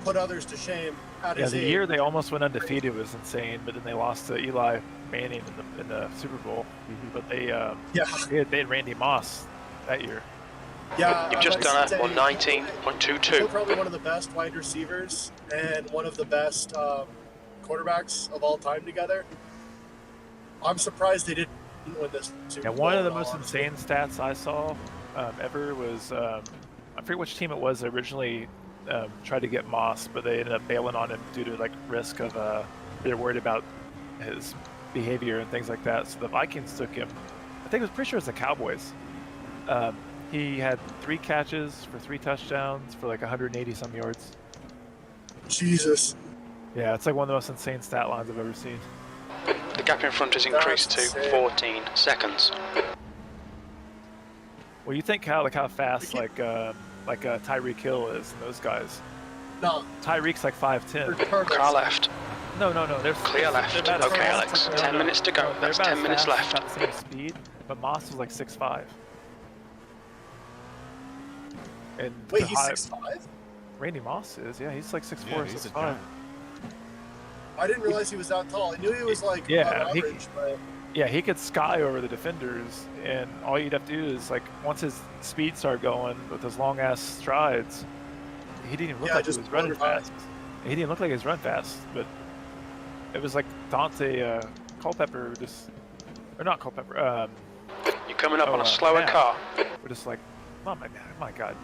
put others to shame at Yeah, his the age. year they almost went undefeated was insane, but then they lost to Eli Manning in the Super Bowl. But they had Randy Moss that year. Yeah, You've I'd just like done to a say 119.22. Still probably one of the best wide receivers and one of the best quarterbacks of all time together. I'm surprised they didn't win this Super Yeah, Bowl. one of the at all, most honestly. insane stats I saw ever was I forget which team it was that originally tried to get Moss, but they ended up bailing on him due to like risk of they're worried about his behavior and things like that. So the Vikings took him. I think it was pretty sure it was the Cowboys. He had 3 catches for 3 touchdowns for like 180 some yards. Jesus. Yeah, it's like one of the most insane stat lines I've ever seen. The gap in front has increased to That's insane. 14 seconds. Well, you think how fast Tyreek Hill is and those guys. No. Tyreek's like 5'10". Car left. No. They're Clear left. they're about as Okay, fast- Alex. 10 minutes to go. They're That's about 10 as minutes fast, left. about the same speed, but Moss was like 6'5". And Wait, the he's high- 6'5"? Randy Moss is, yeah, he's like 6'4", Yeah, he's a 6'5". giant. I didn't realize he was that tall. I knew he was like Yeah, above he- average, but Yeah, he could sky over the defenders, and all you'd have to do is like once his speed started going with his long ass strides, he didn't even look like he just was running motor by. fast. He didn't look like he was running fast, but it was like Dante Culpepper or not Culpepper. You're coming up on a slower Matt. car. We're just like, oh my God,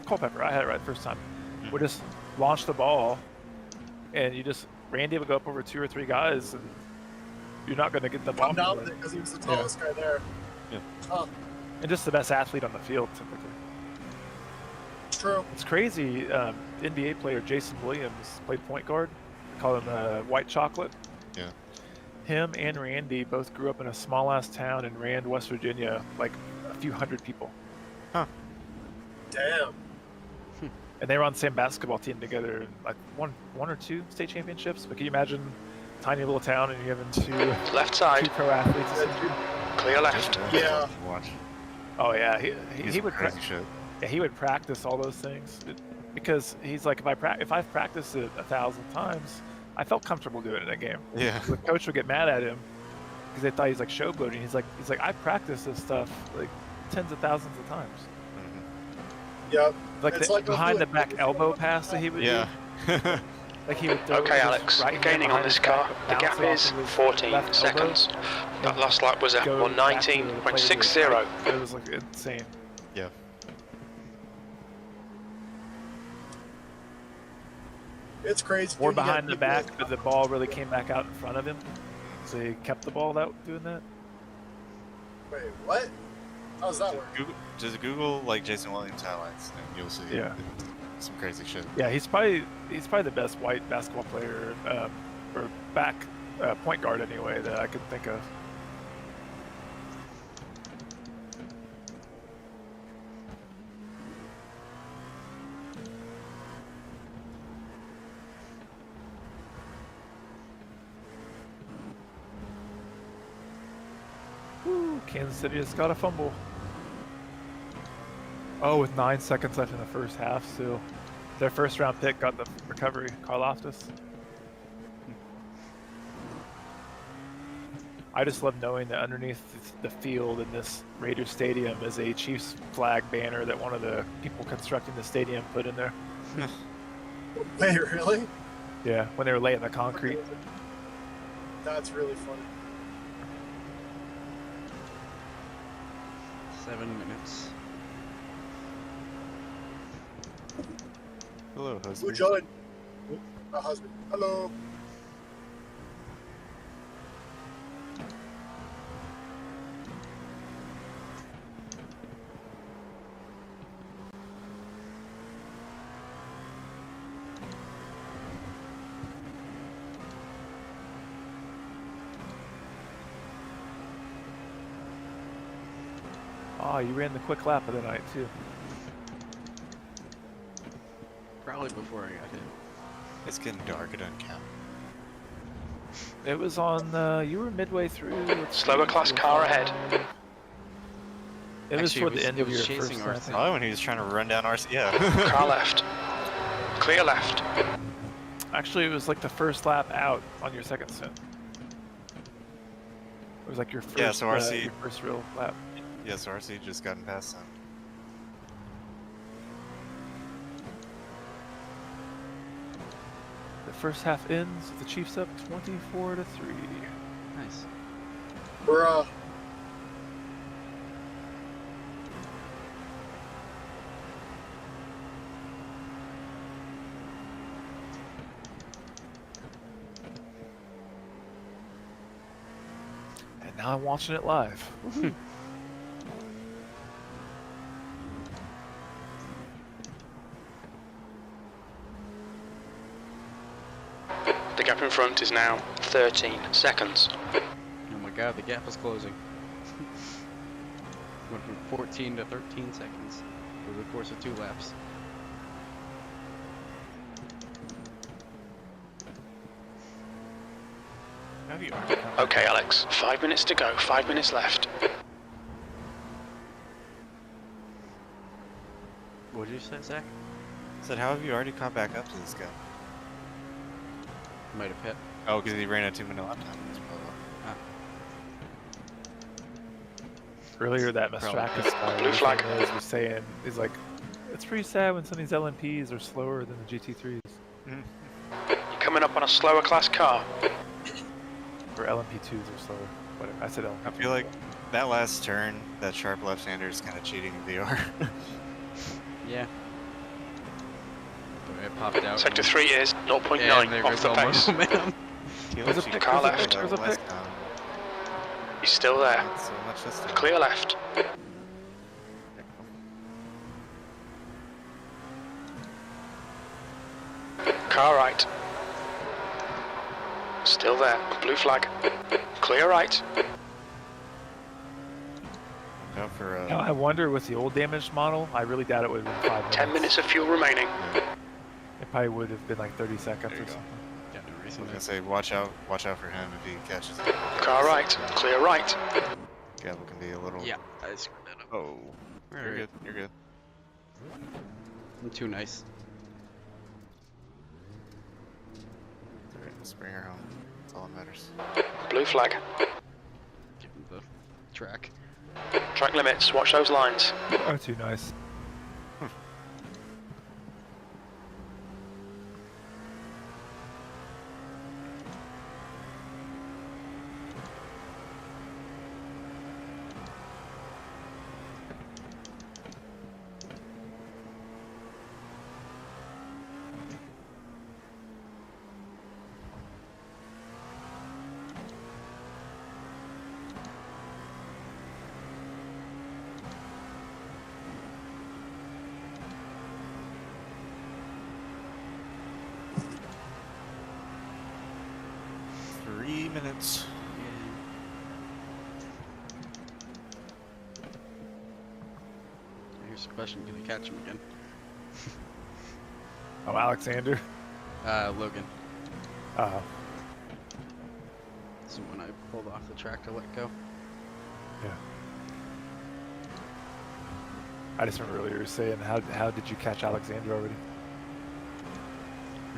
Culpepper. I had it right the first time. We just launched the ball, and Randy would go up over 2 or 3 guys, and you're not going to get the ball. come down with it because he was the tallest guy there. Yeah. Huh. And just the best athlete on the field, typically. True. It's crazy. NBA player Jason Williams played point guard. They call him White Chocolate. Yeah. Him and Randy both grew up in a small ass town in Rand, West Virginia, like a few hundred people. Damn. And they were on the same basketball team together, like one or 2 state championships. But can you imagine a tiny little town and you're having 2 Left side. pro athletes? Clear left. Yeah. Watch. Oh yeah, He's he would crazy shit. Yeah, he would practice all those things because he's like, if I've practiced it 1,000 times, I felt comfortable doing it in a game. Yeah. The coach would get mad at him because they thought he's like showboating. He's like, I practiced this stuff like tens of thousands of times. Yep. Like It's the like behind the doing back it. elbow pass that he would Yeah. do. Like he would throw Okay, his Alex. right You're hand gaining on behind this his back, car. The bounce gap off is of his 14 left elbow, seconds. That and last lap was at go back to the play with his 119.60. right. It was like insane. Yeah. It's crazy. Or dude. You got behind the people back, that- but the ball really came back out in front of him. So he kept the ball doing that. Wait, what? How's that work? Just Google like Jason Williams highlights, and you'll see some crazy shit. Yeah, he's probably the best white basketball player or back point guard anyway that I could think of. Woo, Kansas City just got a fumble. Oh, with 9 seconds left in the first half, so their first round pick got the recovery, Karlaftis. I just love knowing that underneath the field in this Raiders stadium is a Chiefs flag banner that one of the people constructing the stadium put in there. Wait, really? Yeah, when they were laying the concrete. That's really funny. 7 minutes. Hello, Who husband. joined? My husband. Hello. Oh, you ran the quick lap of the night too. Probably before I got hit. It's getting dark, it doesn't count. It was on. You were midway through. Slower class car ahead. It was Actually, toward the end it of was your chasing first lap. RC. Oh, when he was trying to run down RC, yeah. Car left. Clear left. Actually, it was like the first lap out on your second stint. It was like your first. Yeah, so RC your first real lap. Yeah, so RC just gotten past them. The first half ends with the Chiefs up 24-3. Nice. Bruh. And now I'm watching it live. The gap in front is now 13 seconds. Oh my god, the gap is closing. Went from 14 to 13 seconds over the course of 2 laps. Okay, Alex. 5 minutes to go. 5 minutes left. What did you say, Zach? I said, how have you already caught back up to this guy? Might have hit. Oh, because he ran a 2-minute lap time. That's probably why. Earlier, that Mastrakis guy Blue flag. was saying, he's like, it's pretty sad when some of these LMPs are slower than the GT3s. You're coming up on a slower class car. Or LMP2s are slower. Whatever. I said LMP2. I feel like that last turn, that sharp left-hander is kind of cheating VR. Yeah. It popped out. Sector 3 is 0.9 and there off goes the all my pace. momentum. There's a pick, car there's a left. pick, there's a pick. He's still there. So much this time. Clear left. Car right. Still there. Blue flag. Clear right. Out for, Now, I wonder with the old damaged model, I really doubt it would have been 5 minutes. 10 minutes of fuel remaining. It probably would have been like 30 seconds There you or go. something. Got no I reason was to. gonna say, watch out for him if he catches it. Car right. Clear right. Gavel can be a little. Yeah, I screwed that up. Oh, you're Alright. good. You're good. I'm too nice. Alright, let's bring her home. That's all that matters. Blue flag. Give him the track. Track limits. Watch those lines. Oh, too nice. Minutes. Here's the question: can I catch him again? Oh, Alexander. Logan. Oh, So when I pulled off the track to let go. yeah. I just remember earlier saying, how did you catch Alexander already?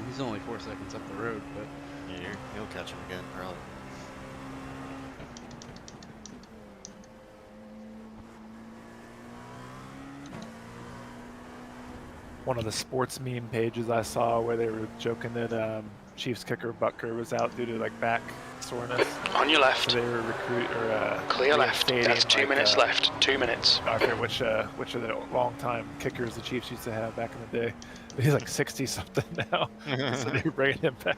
He's only 4 seconds up the road, but Yeah, you'll catch him again, probably. one of the sports meme pages I saw where they were joking that Chiefs kicker Butker was out due to like back soreness. On your left. So they were Clear left. That's 2 like, minutes left. 2 minutes. I forget which of the long time kickers the Chiefs used to have back in the day. But he's like 60 something now, so they were bringing him back.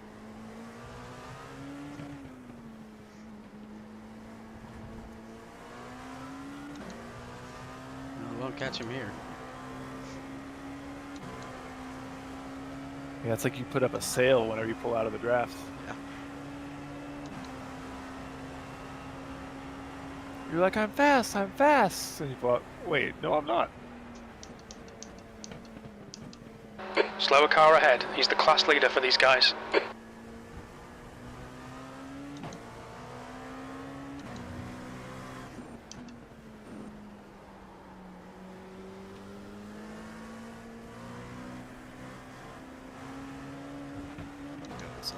No, won't catch him here. Yeah, it's like you put up a sail whenever you pull out of the draft. Yeah. You're like, I'm fast, and you pull out, wait, no, I'm not. Slower car ahead. He's the class leader for these guys.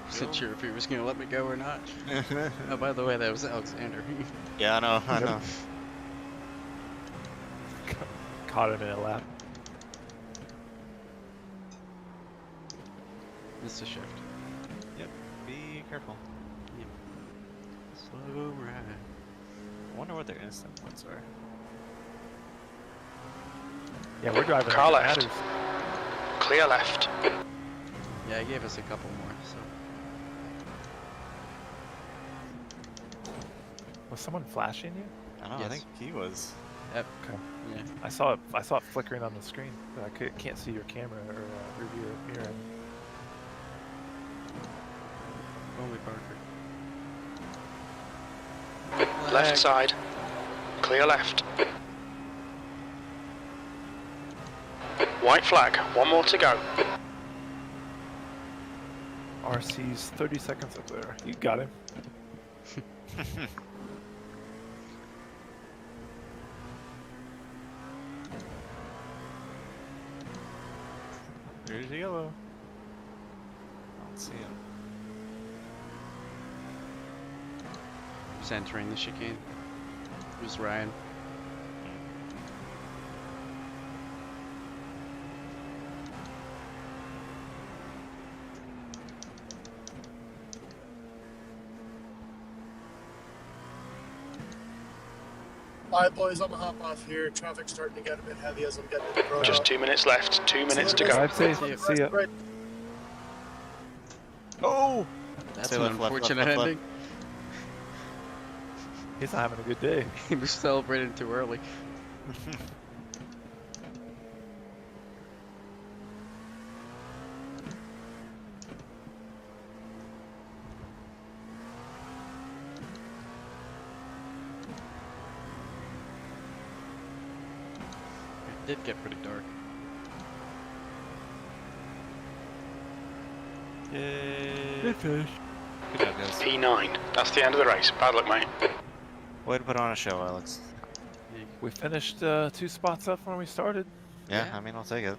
Wasn't sure if he was going to let me go or not. Oh, by the way, that was Alexander. Yeah, I know, I know. Caught him in a lap. Missed a shift. Yep, be careful. Yep. Slow ride. I wonder what their instant ones are. Yeah, we're driving. Car like left. matters. Clear left. Yeah, he gave us a couple more, so. Was someone flashing you? I don't know, I Yes. think he was. Yep. Okay. Yeah. I saw it flickering on the screen, but I can't see your camera or review mirror. Only Parker. Left side. Clear left. White flag. One more to go. RC's 30 seconds up there. You got him. There's yellow. I don't see him. Who's entering the chicane? Who's Ryan? Alright, boys, I'm gonna hop off here. Traffic's starting to get a bit heavy as I'm getting to the road. Just 2 minutes left. 2 minutes to go. Drive safe. See ya. Right. Oh! That's Say an left, left, unfortunate left, left, ending. He's not having a good day. He was celebrating too early. It did get pretty dark. Yay. Good fish. Good job, guys. P9. That's the end of the race. Bad luck, mate. Way to put on a show, Alex. We finished 2 spots up when we started. Yeah, Yeah. I mean, I'll take it.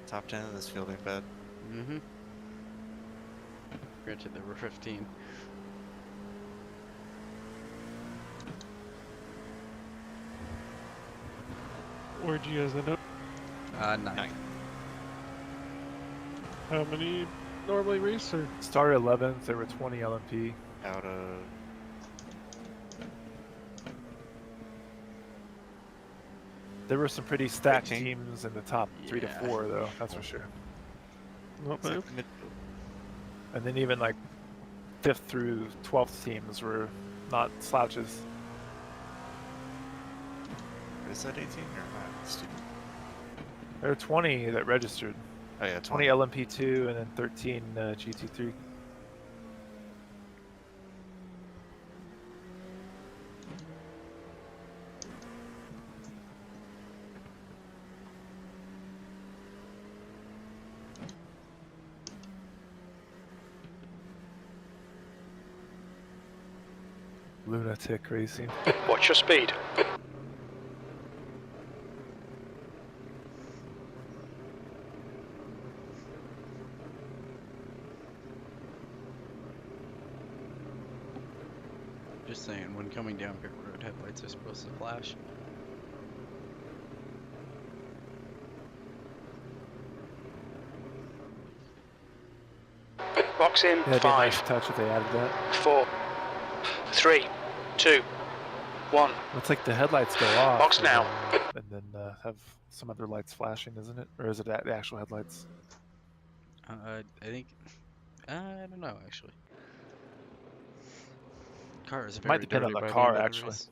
Top 10 of this field ain't bad. Mm-hmm. Granted, there were 15. Where'd you guys end up? 9. How many normally race or? Started 11th. There were 20 LMP. Out of... There were some pretty stacked 18. teams in the top 3 to Yeah. 4, though. That's for sure. Not It's bad. like mid... And then even like 5th through 12th teams were not slouches. Is that 18 or not? Stupid. There are 20 that registered. Oh yeah, 20 LMP2 and then 13 GT3. Lunatic racing. Watch your speed. Just just saying, when coming down pit road, headlights are supposed to flash. Box in. Yeah, it'd be a 5, nice touch if they added that. 4, 3, 2, 1. It's like the headlights go off. Box now. And then have some other lights flashing, isn't it? Or is it the actual headlights? I think. I don't know actually. Car is very Might depend on dirty the by car, end of actually. race.